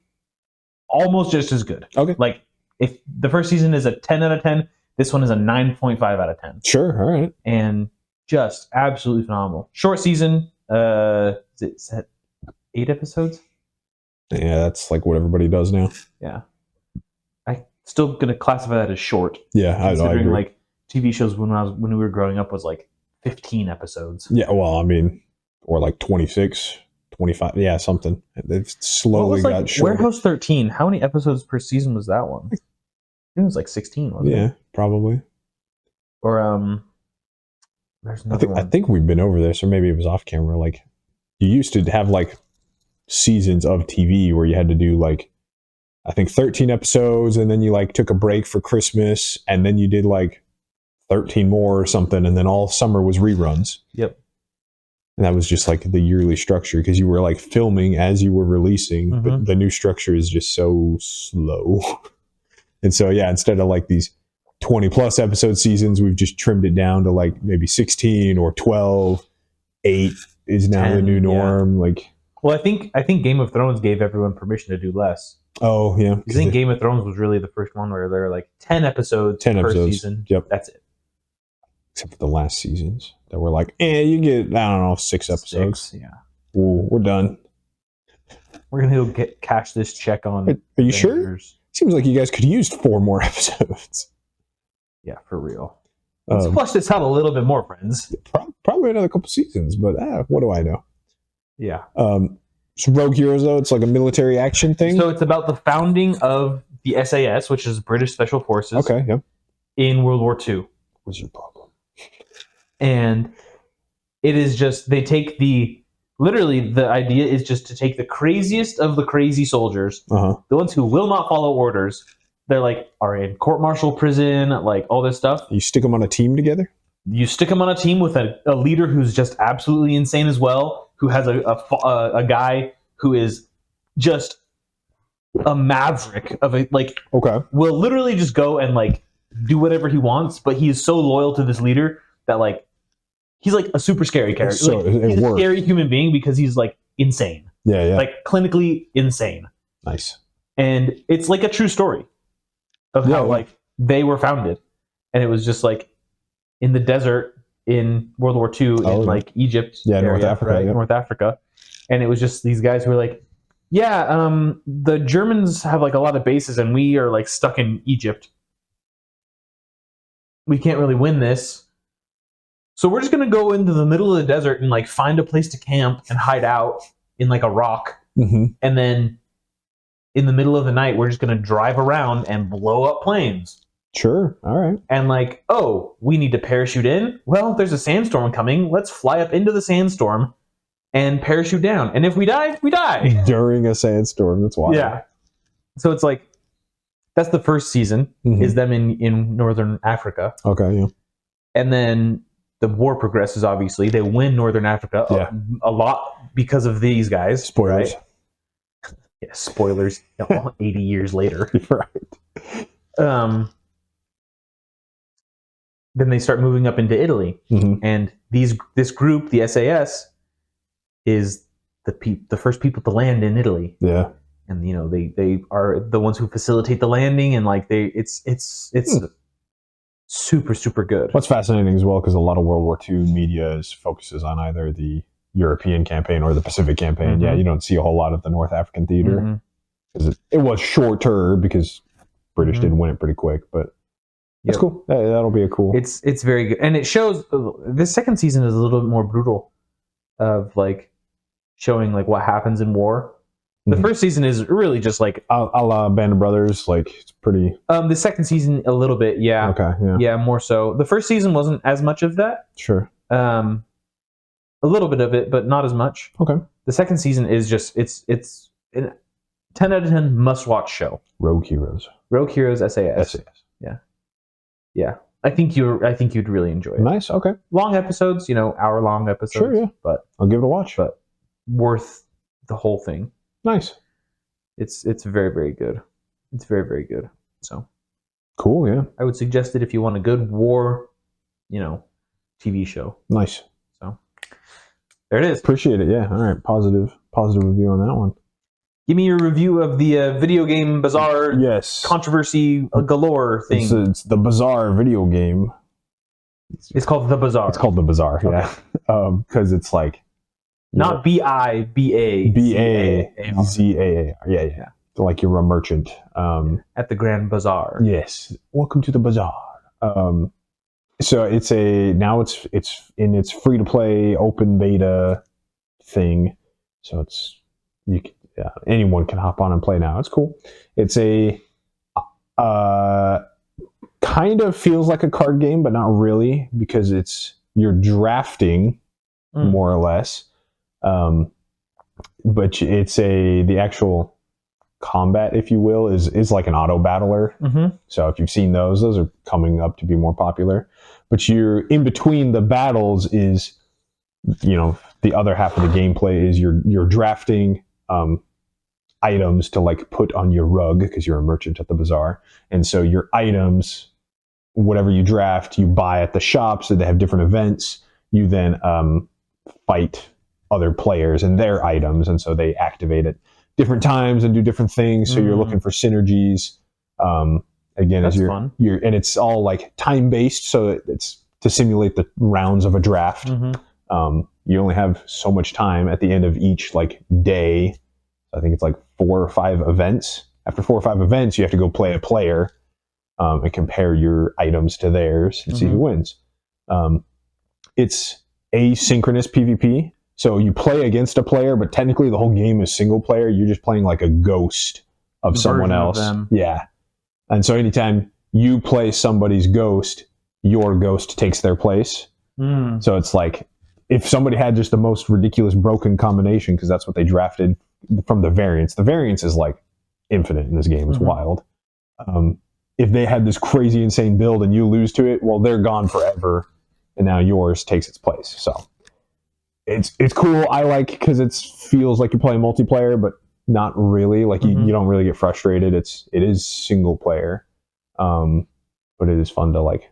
almost just as good. Okay. Like, if the first season is a 10 out of 10, this one is a 9.5 out of 10. Sure, all right. And just absolutely phenomenal. Short season, is it 8 episodes? Yeah, that's like what everybody does now. Yeah. I still going to classify that as short. Yeah, I agree. Like, TV shows when we were growing up was like 15 episodes. Yeah, well, I mean, or like 26, 25, yeah, something. They've slowly got shorter. Warehouse 13, how many episodes per season was that one? I think it was like 16, wasn't it? Yeah, probably. Or there's another one. I think we've been over this, or maybe it was off camera. Like, you used to have like seasons of TV where you had to do like, I think 13 episodes, and then you like took a break for Christmas, and then you did like 13 more or something, and then all summer was reruns. Yep. And that was just like the yearly structure, because you were like filming as you were releasing, but the new structure is just so slow. And so, yeah, instead of like these 20 plus episode seasons, we've just trimmed it down to like maybe 16 or 12. 8 is now 10, the new norm. Yeah. Like, well, I think Game of Thrones gave everyone permission to do less. Oh, yeah. I think Game of Thrones was really the first one where there were like 10 episodes per season. Yep. That's it. Except for the last seasons that were like, you get, I don't know, 6 episodes. 6, yeah. Ooh, we're done. We're going to go cash this check on. Are you sure? Seems like you guys could have used 4 more episodes. Yeah, for real. Let's flush this out a little bit more, friends. Probably another couple seasons, but what do I know? Yeah. So Rogue Heroes, though, it's like a military action thing? So it's about the founding of the SAS, which is British Special Forces. Okay, yep. In World War II. What's your problem? And it is just, they take literally the idea is just to take the craziest of the crazy soldiers, the ones who will not follow orders. They're like, are in court-martial prison, like all this stuff. You stick them on a team together? You stick them on a team with a leader who's just absolutely insane as well, who has a guy who is just a maverick of a, like, will literally just go and like do whatever he wants, but he is so loyal to this leader that like he's like a super scary character. So like, he's a scary human being because he's like insane. Yeah. Like clinically insane. Nice. And it's like a true story of how like they were founded. And it was just like in the desert in World War II in like Egypt area, North Africa, right? North Africa. And it was just these guys who were like, the Germans have like a lot of bases and we are like stuck in Egypt. We can't really win this. So we're just going to go into the middle of the desert and like find a place to camp and hide out in like a rock. And then in the middle of the night, we're just going to drive around and blow up planes. Sure. All right. And like, oh, we need to parachute in. Well, there's a sandstorm coming. Let's fly up into the sandstorm and parachute down. And if we die, we die. During a sandstorm. That's wild. Yeah. So it's like, that's the first season is them in Northern Africa. Okay. Yeah. And then the war progresses, obviously. They win Northern Africa a lot because of these guys. Spoilers. Right? Yeah, spoilers. 80 years later. Right. Then they start moving up into Italy. And this group, the SAS, is the first people to land in Italy. Yeah. And they are the ones who facilitate the landing, and like it's super, super good. What's fascinating as well, because a lot of World War II media focuses on either the European campaign or the Pacific campaign. Yeah, you don't see a whole lot of the North African theater because it was shorter because British did win it pretty quick. But that's cool. That'll be a cool. It's very good, and it shows. This second season is a little bit more brutal, of like showing like what happens in war. The first season is really just like a la Band of Brothers, like it's pretty. The second season a little bit, yeah. Okay, yeah. Yeah, more so. The first season wasn't as much of that. Sure. A little bit of it, but not as much. Okay. The second season is just it's a 10 out of 10 must watch show. Rogue Heroes. Rogue Heroes SAS. Yeah. Yeah. I think you'd really enjoy it. Nice. Okay. Long episodes, hour-long episodes. Sure, yeah. But I'll give it a watch. But worth the whole thing. Nice. It's very, very good. It's very, very good. So cool. Yeah, I would suggest it if you want a good war, TV show. Nice. So there it is. Appreciate it. Yeah. All right. Positive review on that one. Give me your review of the video game Bazaar controversy galore thing. It's the Bazaar video game. It's called the Bazaar. It's called the Bazaar, yeah. Because it's like... Not B-I-B-A. B-A-Z-A-A-R. Yeah. Like you're a merchant. At the Grand Bazaar. Yes. Welcome to the Bazaar. So it's in its free-to-play open beta thing. So anyone can hop on and play now. It's cool. It's kind of feels like a card game, but not really, because you're drafting more or less. But it's the actual combat, if you will, is like an auto battler. Mm-hmm. So if you've seen those are coming up to be more popular. But you're in between the battles is, the other half of the gameplay is you're drafting items to like put on your rug because you're a merchant at the Bazaar. And so your items, whatever you draft, you buy at the shop. So they have different events. You then fight other players and their items. And so they activate at different times and do different things. So you're looking for synergies. Again, that's as fun. And it's all like time based. So it's to simulate the rounds of a draft. Mm-hmm. You only have so much time at the end of each like day. I think it's like 4 or 5 events. After 4 or 5 events, you have to go play a player and compare your items to theirs and see who wins. It's asynchronous PvP. So you play against a player, but technically the whole game is single player. You're just playing like a ghost of someone else. Yeah. And so anytime you play somebody's ghost, your ghost takes their place. So it's like if somebody had just the most ridiculous broken combination, because that's what they drafted from the variance. The variance is like infinite in this game. It's wild. If they had this crazy insane build and you lose to it, well, they're gone forever, and now yours takes its place. So it's cool. I like because it feels like you're playing multiplayer, but not really. Like you don't really get frustrated. It is single player, but it is fun to like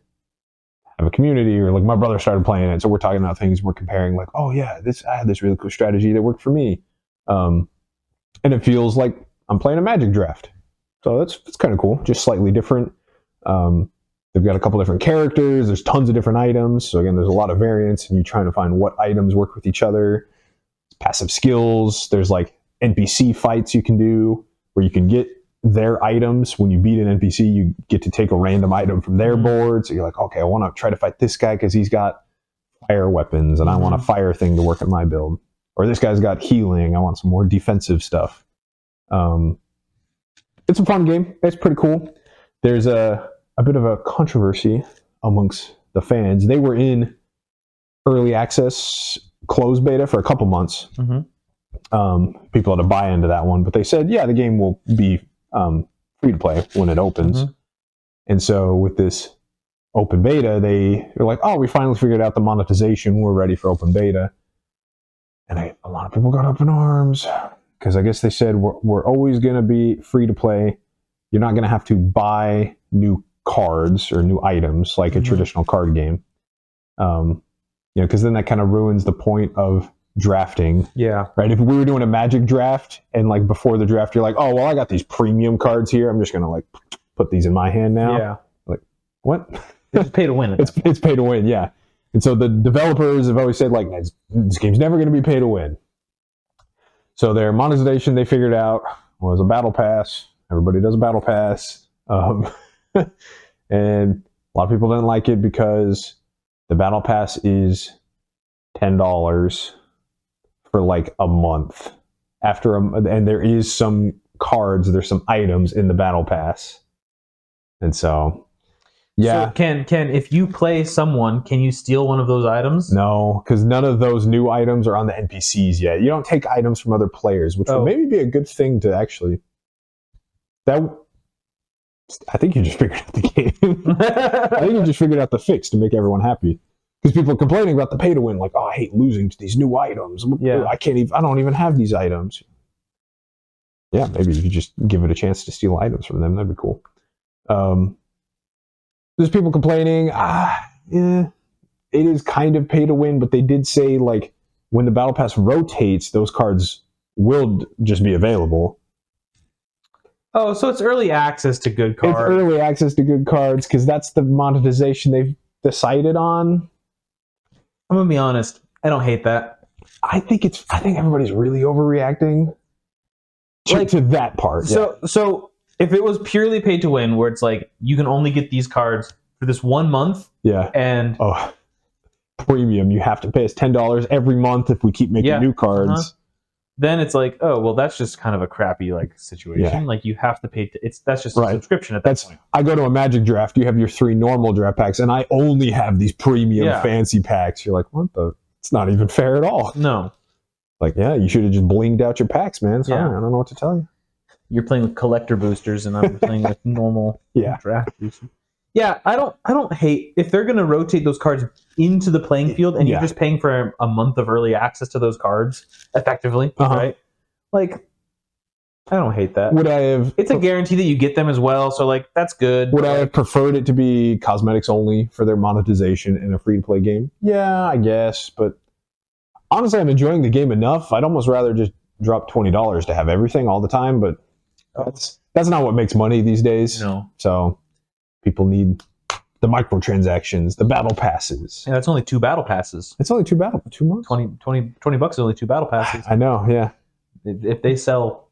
have a community. Or like my brother started playing it, so we're talking about things. We're comparing like, oh yeah, I had this really cool strategy that worked for me. And it feels like I'm playing a Magic draft. So it's kind of cool, just slightly different. They've got a couple different characters. There's tons of different items. So again, there's a lot of variance, and you're trying to find what items work with each other. Passive skills. There's like NPC fights you can do where you can get their items. When you beat an NPC, you get to take a random item from their board. So you're like, okay, I want to try to fight this guy because he's got fire weapons, and I want a fire thing to work at my build. Or this guy's got healing. I want some more defensive stuff. It's a fun game. It's pretty cool. There's a bit of a controversy amongst the fans. They were in early access closed beta for a couple months. People had to buy into that one, but they said, yeah, the game will be free to play when it opens. And so with this open beta, they're like, oh, we finally figured out the monetization. We're ready for open beta. And a lot of people got up in arms because I guess they said we're always going to be free to play. You're not going to have to buy new cards or new items like a traditional card game. Because then that kind of ruins the point of drafting. Yeah. Right. If we were doing a Magic draft and like before the draft, you're like, oh, well, I got these premium cards here. I'm just going to like put these in my hand now. Yeah. Like, what? It's pay to win. It's pay to win. Yeah. And so the developers have always said, like, this game's never going to be pay to win. So their monetization, they figured out, was a battle pass. Everybody does a battle pass. And a lot of people didn't like it because the battle pass is $10 for like a month. And there is some cards, there's some items in the battle pass. And so... yeah. So can if you play someone, can you steal one of those items? No, because none of those new items are on the NPCs yet. You don't take items from other players, which would maybe be a good thing to actually. I think you just figured out the game. I think you just figured out the fix to make everyone happy. Because people are complaining about the pay to win, like, oh, I hate losing to these new items. Yeah, I don't even have these items. yeah, maybe you could just give it a chance to steal items from them. That'd be cool. There's people complaining, yeah, it is kind of pay to win, but they did say like when the battle pass rotates, those cards will just be available. Oh, so it's early access to good cards. It's early access to good cards because that's the monetization they've decided on. I'm gonna be honest, I don't hate that. I think everybody's really overreacting to that part. So if it was purely pay to win, where it's like you can only get these cards for this 1 month, and premium, you have to pay us $10 every month if we keep making new cards. Then it's like, oh well, that's just kind of a crappy like situation. Yeah. Like you have to pay. That's just a subscription at that point. I go to a Magic draft. You have your 3 normal draft packs, and I only have these premium fancy packs. You're like, what the? It's not even fair at all. No. Like, yeah, you should have just blinged out your packs, man. Sorry, I don't know what to tell you. You're playing with collector boosters, and I'm playing with normal draft boosters. Yeah, I don't hate if they're going to rotate those cards into the playing field, and you're just paying for a month of early access to those cards, effectively, right? Like, I don't hate that. Would I have? It's a guarantee that you get them as well, so like that's good. Would I have preferred it to be cosmetics only for their monetization in a free to play game? Yeah, I guess, but honestly, I'm enjoying the game enough. I'd almost rather just drop $20 to have everything all the time, but that's not what makes money these days. No, so. People need the microtransactions, the battle passes. Yeah, that's only 2 battle passes. It's only 2 months. $20 is only 2 battle passes. I know, yeah. If they sell,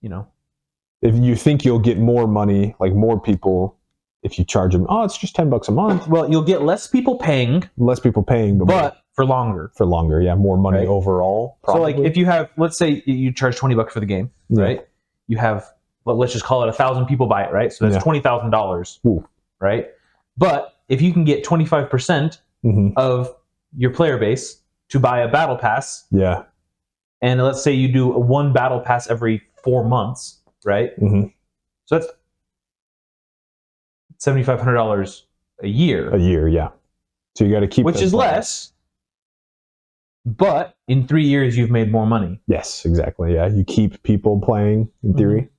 if you think you'll get more money, like more people, if you charge them, it's just $10 a month. Well, you'll get less people paying, but for longer. For longer, yeah, more money overall. Probably. So, like, if you have, let's say you charge $20 for the game, right? You have. Well, let's just call it 1,000 people buy it, right? So that's $20,000, right? But if you can get 25% of your player base to buy a battle pass, and let's say you do 1 battle pass every 4 months, right? So that's $7,500 a year. A year, yeah. So you got to keep, which is less, but in 3 years you've made more money. Yes, exactly. Yeah, you keep people playing in theory.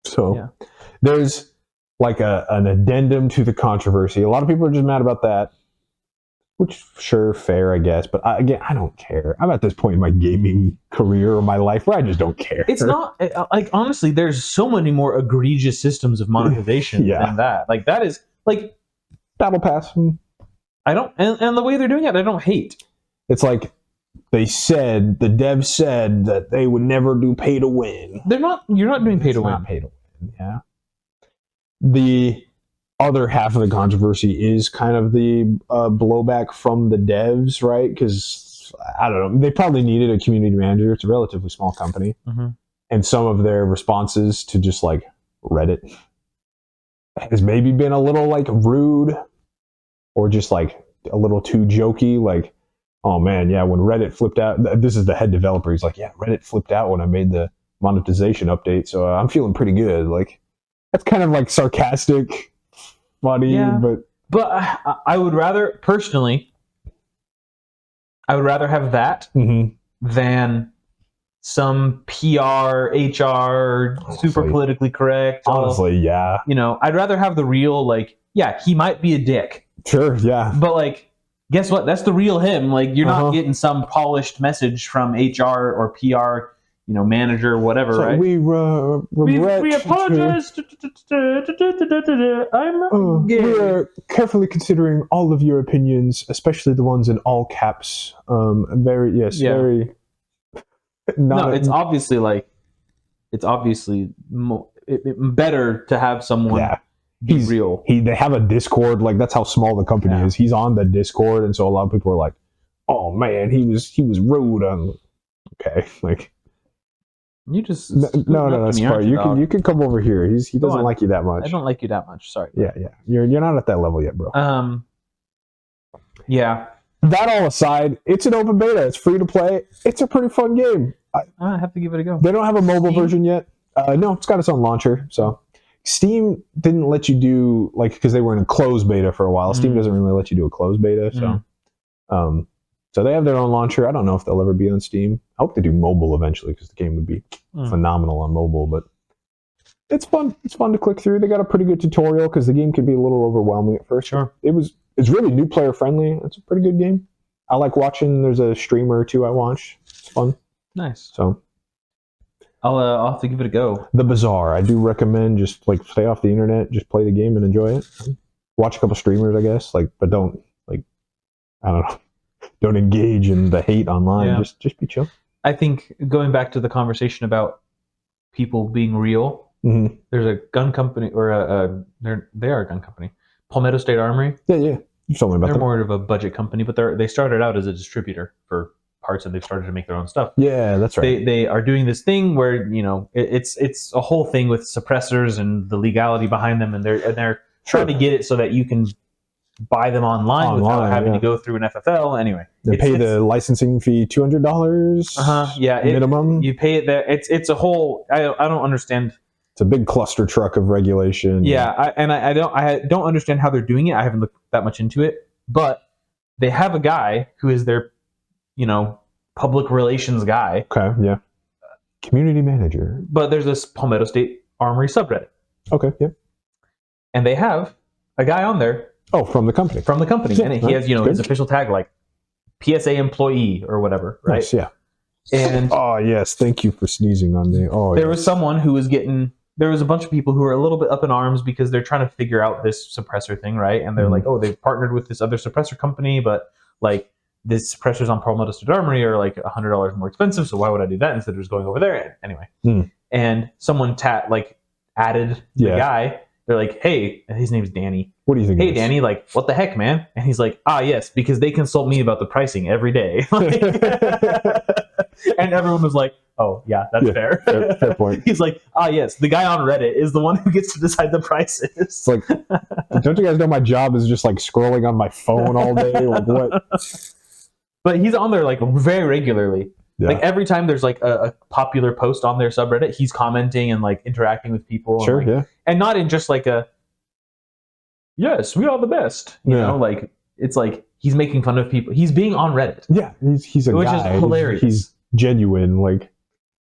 So there's like an addendum to the controversy. A lot of people are just mad about that, which sure, fair, I guess. But I don't care. I'm at this point in my gaming career or my life where I just don't care. It's not like, honestly, there's so many more egregious systems of monetization than that. Like that is like battle pass. I don't, and the way they're doing it, I don't hate. It's like the devs said that they would never do pay to win. You're not doing pay to win. Not pay to win, yeah. The other half of the controversy is kind of the blowback from the devs, right? Because, I don't know, they probably needed a community manager. It's a relatively small company. And some of their responses to just like Reddit has maybe been a little like rude or just like a little too jokey, like, oh man, yeah, when Reddit flipped out, this is the head developer, he's like, yeah, Reddit flipped out when I made the monetization update, so I'm feeling pretty good. Like, that's kind of like sarcastic, funny, but I would rather, personally, have that than some PR, HR, super politically correct. Honestly, I'd rather have the real, like, he might be a dick. Sure, yeah. But, like, guess what? That's the real him. Like, you're not getting some polished message from HR or PR, manager, whatever, right? We regret. We apologize. I'm gay. We're carefully considering all of your opinions, especially the ones in all caps. Very. No, it's obviously better to have someone. He's real. They have a Discord, like that's how small the company is. He's on the Discord, and so a lot of people are like, "Oh man, he was rude." Okay, like you just no, that's fine. You can come over here. He doesn't like you that much. I don't like you that much. Sorry. Yeah. You're not at that level yet, bro. Yeah. That all aside, it's an open beta. It's free to play. It's a pretty fun game. I have to give it a go. They don't have a mobile version yet. No, it's got its own launcher, so. Steam didn't let you do, like, because they were in a closed beta for a while. Steam doesn't really let you do a closed beta, so So they have their own launcher. I don't know if they'll ever be on Steam. I hope they do mobile eventually because the game would be phenomenal on mobile. But it's fun. It's fun to click through. They got a pretty good tutorial because the game can be a little overwhelming at first. Sure. It's really new player friendly. It's a pretty good game. I like watching. There's a streamer or two I watch. It's fun. Nice. So I'll have to give it a go. The Bazaar. I do recommend just like stay off the internet, just play the game and enjoy it. Watch a couple streamers, I guess. But don't I don't know. Don't engage in the hate online. Yeah. Just be chill. I think going back to the conversation about people being real, there's a gun company, or they are a gun company, Palmetto State Armory. Yeah. You told me about They're them. more of a budget company, but they started out as a distributor for parts, and they've started to make their own stuff. Yeah, that's right. They are doing this thing where it's a whole thing with suppressors and the legality behind them, and they're trying to get it so that you can buy them online without having to go through an FFL. Anyway, they pay the licensing fee $200. Minimum. You pay it there. It's a whole. I don't understand. It's a big cluster truck of regulation. Yeah, I don't understand how they're doing it. I haven't looked that much into it, but they have a guy who is their, public relations guy. Okay, yeah. Community manager. But there's this Palmetto State Armory subreddit. Okay, yeah. And they have a guy on there. Oh, from the company. Yeah, and he has, his official tag like PSA employee or whatever, right? Nice, yeah. And oh yes, thank you for sneezing on me. Oh, there was someone who was there was a bunch of people who were a little bit up in arms because they're trying to figure out this suppressor thing, right? And they're like, oh, they've partnered with this other suppressor company, but like this suppressors on Palmetto State Armory are like $100 more expensive, so why would I do that instead of just going over there? Anyway. And someone added the guy. They're like, hey, and his name's Danny. What do you think? Hey, Danny, like, what the heck, man? And he's like, yes, because they consult me about the pricing every day. And everyone was like, oh, yeah, that's fair. Fair point. He's like, yes, the guy on Reddit is the one who gets to decide the prices. It's like, don't you guys know my job is just like scrolling on my phone all day? Like what? But he's on there like very regularly. Yeah. Like every time there's like a popular post on their subreddit, he's commenting and like interacting with people. Sure, and, and not in just like yes, we are the best. You know, like it's like he's making fun of people. He's being on Reddit. Yeah, he's a which guy. Is hilarious. He's genuine,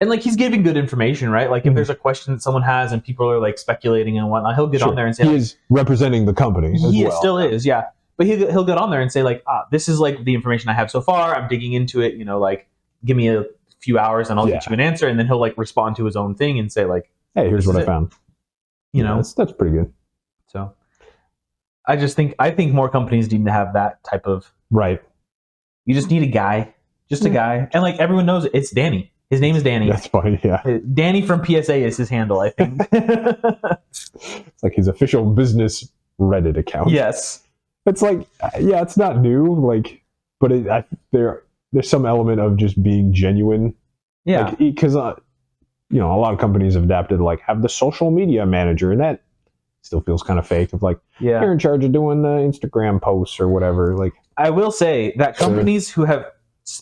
and like he's giving good information, right? Like if there's a question that someone has and people are like speculating and whatnot, he'll get on there and say he is representing the company. He still is, yeah. But he'll get on there and say like, this is like the information I have so far. I'm digging into it. Like give me a few hours and I'll get you an answer. And then he'll like respond to his own thing and say like, hey, here's what I found. That's pretty good. So I think more companies need to have that type of right. You just need a guy, a guy, and like everyone knows it's Danny. His name is Danny. That's fine. Yeah, Danny from PSA is his handle, I think. It's like his official business Reddit account. Yes, it's like it's not new, but there's some element of just being genuine. Yeah, because a lot of companies have adapted to have the social media manager, and that still feels kind of fake. Of you're in charge of doing the Instagram posts or whatever. I will say that companies who have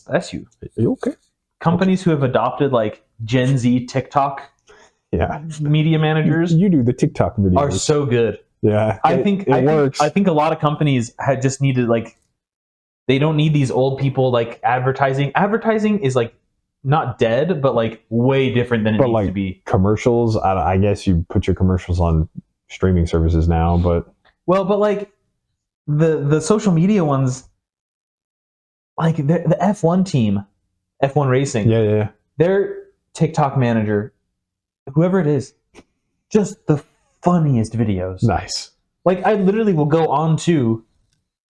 bless you. Are you okay? Companies who have adopted Gen Z TikTok media managers. You do the TikTok videos. Are so good. Yeah. I think it works. I think a lot of companies had just needed they don't need these old people advertising. Advertising is not dead, but way different than it needs to be. Commercials, I guess you put your commercials on streaming services now, but the social media ones, the F1 team, F1 Racing. Yeah. Their TikTok manager, whoever it is, just the funniest videos. Nice. I literally will go on to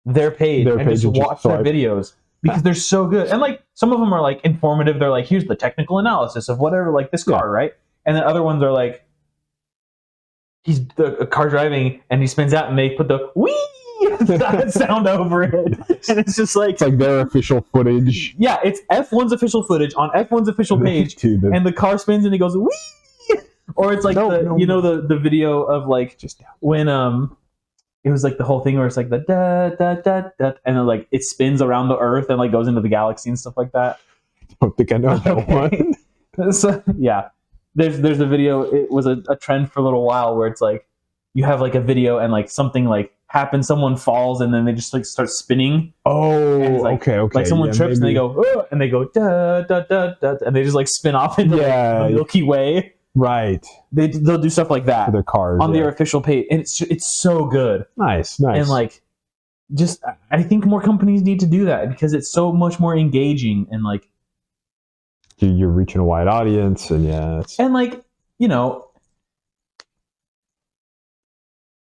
their page and just watch their videos because they're so good. And some of them are informative. They're here's the technical analysis of whatever, this car, right? And then other ones are he's a car driving and he spins out and they put the wee sound over it. And it's just it's their official footage. Yeah, it's F1's official footage on F1's official page. And the car spins and it goes wee. Or it's the video of just when it was the whole thing where it's the da da da da, and then it spins around the Earth and goes into the galaxy and stuff like that. I don't think I know that one. So yeah, there's a video. It was a trend for a little while where it's you have a video and something happens. Someone falls, and then they just like start spinning. Oh, like, okay. Like someone trips, maybe. and they go, oh, and they go da da da da, and they just like spin off into like, the Milky Way. Right. They'll do stuff like that for their cars on their official page, and it's so good. Nice. And like, just I think more companies need to do that because it's so much more engaging and like you're reaching a wide audience, and and like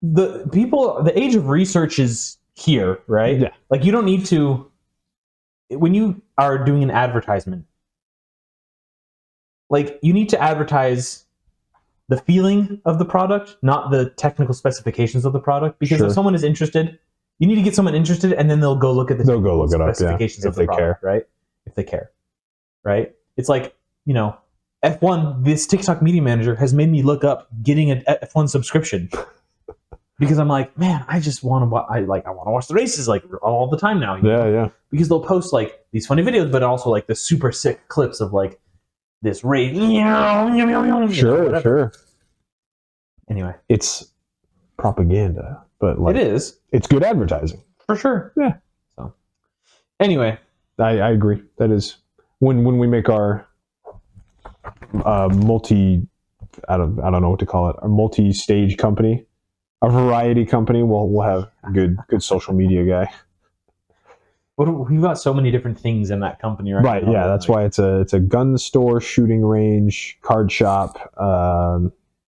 the age of research is here, right? Yeah. Like you don't need to when you are doing an advertisement. Like, you need to advertise the feeling of the product, not the technical specifications of the product. Because if someone is interested, you need to get someone interested, and then they'll go look at the specifications of the product, right? If they care, right? It's like, F1, this TikTok Media Manager has made me look up getting an F1 subscription. Because I'm like, man, I just want to watch. I want to watch the races like all the time now. Yeah. Because they'll post like these funny videos, but also like the super sick clips of like this race. Sure. Anyway, it's propaganda, but like it is. It's good advertising for sure. Yeah. So anyway, I agree. That is when we make our multi. I don't know what to call it. Our multi-stage company. A variety company. We'll have good social media guy. We've got so many different things in that company, right? Right. Yeah. That's why it's a gun store, shooting range, card shop,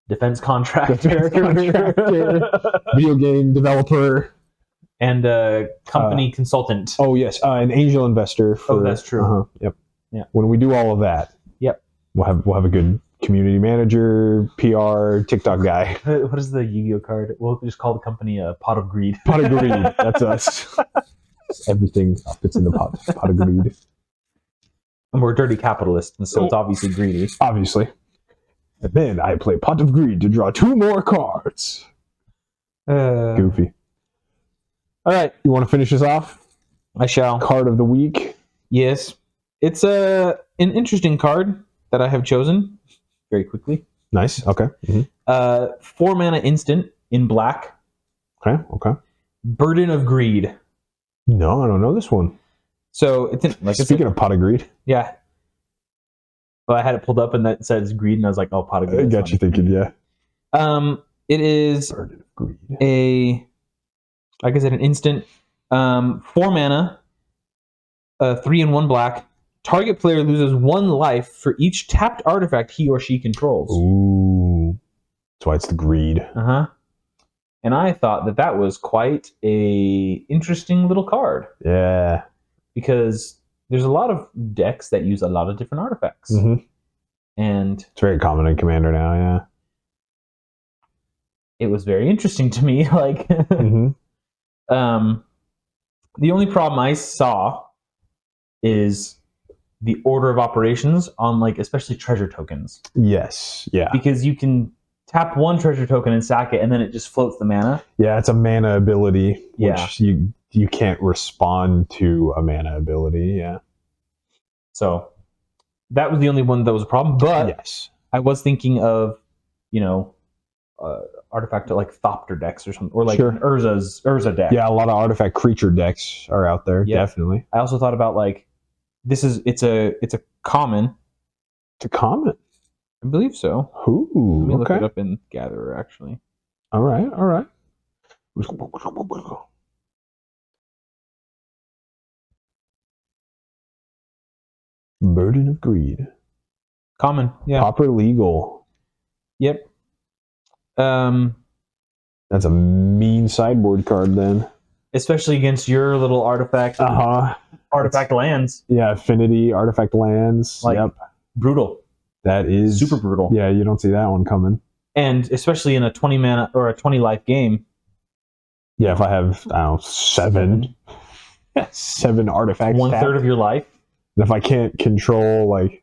defense contractor, video game developer, and company consultant. Oh yes, an angel investor. That's true. Yep. Yeah. When we do all of that, we'll have a good community manager, PR, TikTok guy. What is the Yu-Gi-Oh card? We'll just call the company Pot of Greed. Pot of Greed. That's us. Everything fits in the pot of greed. And we're dirty capitalists, and so it's obviously greedy. Obviously. And then I play Pot of Greed to draw 2 more cards. Goofy. All right, you want to finish this off? I shall. Card of the week. Yes. It's an interesting card that I have chosen very quickly. Nice. Okay. Mm-hmm. 4 mana instant in black. Okay. Burden of Greed. No, I don't know this one. So it's speaking of Pot of Greed. Yeah. Well, I had it pulled up and that says greed, and I was like, "Oh, Pot of Greed." I got you thinking, yeah. It is Burden of Greed. Like I said, an instant. 4 mana. 3 and 1 black. Target player loses 1 life for each tapped artifact he or she controls. Ooh. That's why it's the greed. Uh-huh. And I thought that was quite a interesting little card. Yeah. Because there's a lot of decks that use a lot of different artifacts. Mm-hmm. And it's very common in Commander now, yeah. It was very interesting to me. Like, mm-hmm. The only problem I saw is the order of operations on, like, especially treasure tokens. Yes, yeah. Because you can tap 1 treasure token and sack it, and then it just floats the mana. Yeah, it's a mana ability, which you can't respond to a mana ability, yeah. So that was the only one that was a problem. But yes, I was thinking of, artifact like Thopter decks or something, or like Urza deck. Yeah, a lot of artifact creature decks are out there, definitely. I also thought about like it's a common. It's a common. I believe so. Ooh, let me look it up in Gatherer, actually. All right. Burden of Greed. Common, yeah. Pauper Legal. Yep. That's a mean sideboard card then. Especially against your little artifact. Artifact lands. Yeah, affinity, artifact lands. Like, brutal. That is super brutal. Yeah, you don't see that one coming. And especially in a 20 mana or a 20 life game. Yeah, if I have 7 artifacts. 1/3 of your life. And if I can't control, like,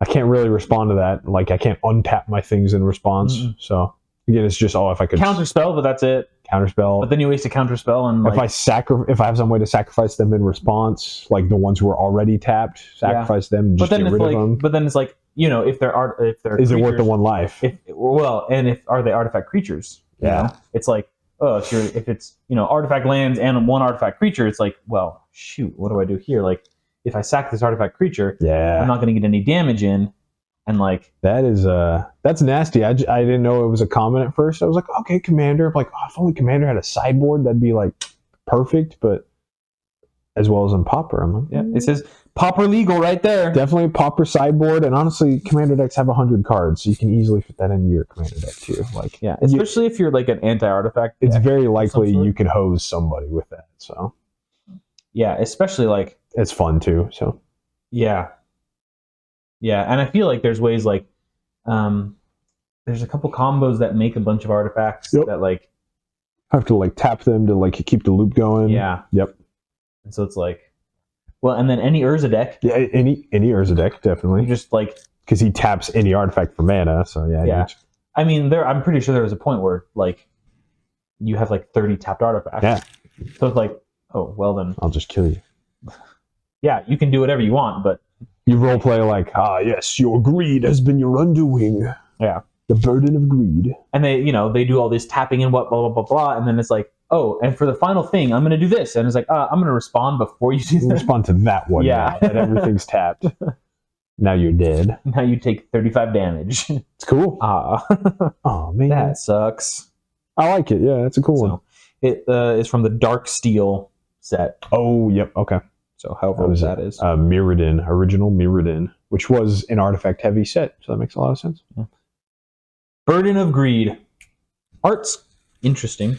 I can't really respond to that. Like, I can't untap my things in response. Mm-hmm. So again, it's just if I could counterspell, but that's it. Counterspell. But then you waste a counterspell, and if I have some way to sacrifice them in response, like the ones who are already tapped, sacrifice them and just get rid of them. But then it's like, if they're is it worth the 1 life? Are they artifact creatures? Yeah. It's like, if it's artifact lands and one artifact creature, it's like, well, shoot, what do I do here? Like, if I sack this artifact creature, I'm not going to get any damage in, and like that's nasty. I didn't know it was a common at first. I was like, okay, Commander. I'm like, if only Commander had a sideboard, that'd be like perfect. But as well as in Pauper, I'm like, it says Pauper legal right there. Definitely Pauper sideboard, and honestly, Commander decks have 100 cards, so you can easily fit that into your Commander deck too. Like, especially if you're like an anti-artifact. It's very likely you could hose somebody with that. So, especially like it's fun too. So, and I feel like there's ways like, there's a couple combos that make a bunch of artifacts that like have to like tap them to like keep the loop going. Yeah. Yep. And so it's like, well, and then any Urza deck. Yeah, any Urza deck, definitely. Just like, because he taps any artifact for mana, so yeah. I mean, I'm pretty sure there was a point where like you have like 30 tapped artifacts. Yeah. So it's like, oh well, then I'll just kill you. Yeah, you can do whatever you want, but you roleplay like, yes, your greed has been your undoing. Yeah. The burden of greed. And they do all this tapping and what blah blah blah blah, and then it's like, oh, and for the final thing, I'm going to do this. And it's like, I'm going to respond before you do that. Respond to that one. Yeah. And everything's tapped. Now you're dead. Now you take 35 damage. It's cool. Oh, man. That sucks. I like it. Yeah, it's a cool one. It is from the Dark Steel set. Oh, yep. Okay. So however that is. Mirrodin. Original Mirrodin. Which was an artifact-heavy set. So that makes a lot of sense. Yeah. Burden of Greed. Art's interesting.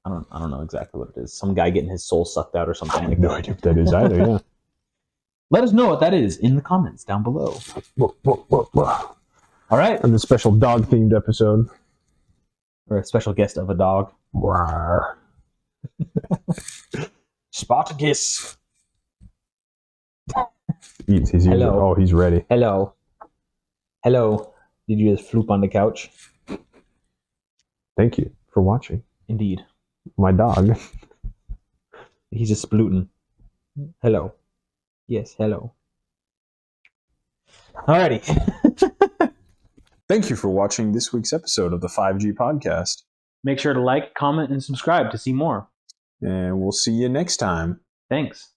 I don't know exactly what it is. Some guy getting his soul sucked out or something. I have no idea what that is either, yeah. Let us know what that is in the comments down below. All right. On the special dog-themed episode. Or a special guest of a dog. Spartacus. Hello. Oh, he's ready. Hello. Did you just floop on the couch? Thank you for watching. Indeed. My dog. He's just splooting. Hello. Yes, hello. Alrighty. Thank you for watching this week's episode of the 5G Podcast. Make sure to like, comment, and subscribe to see more. And we'll see you next time. Thanks.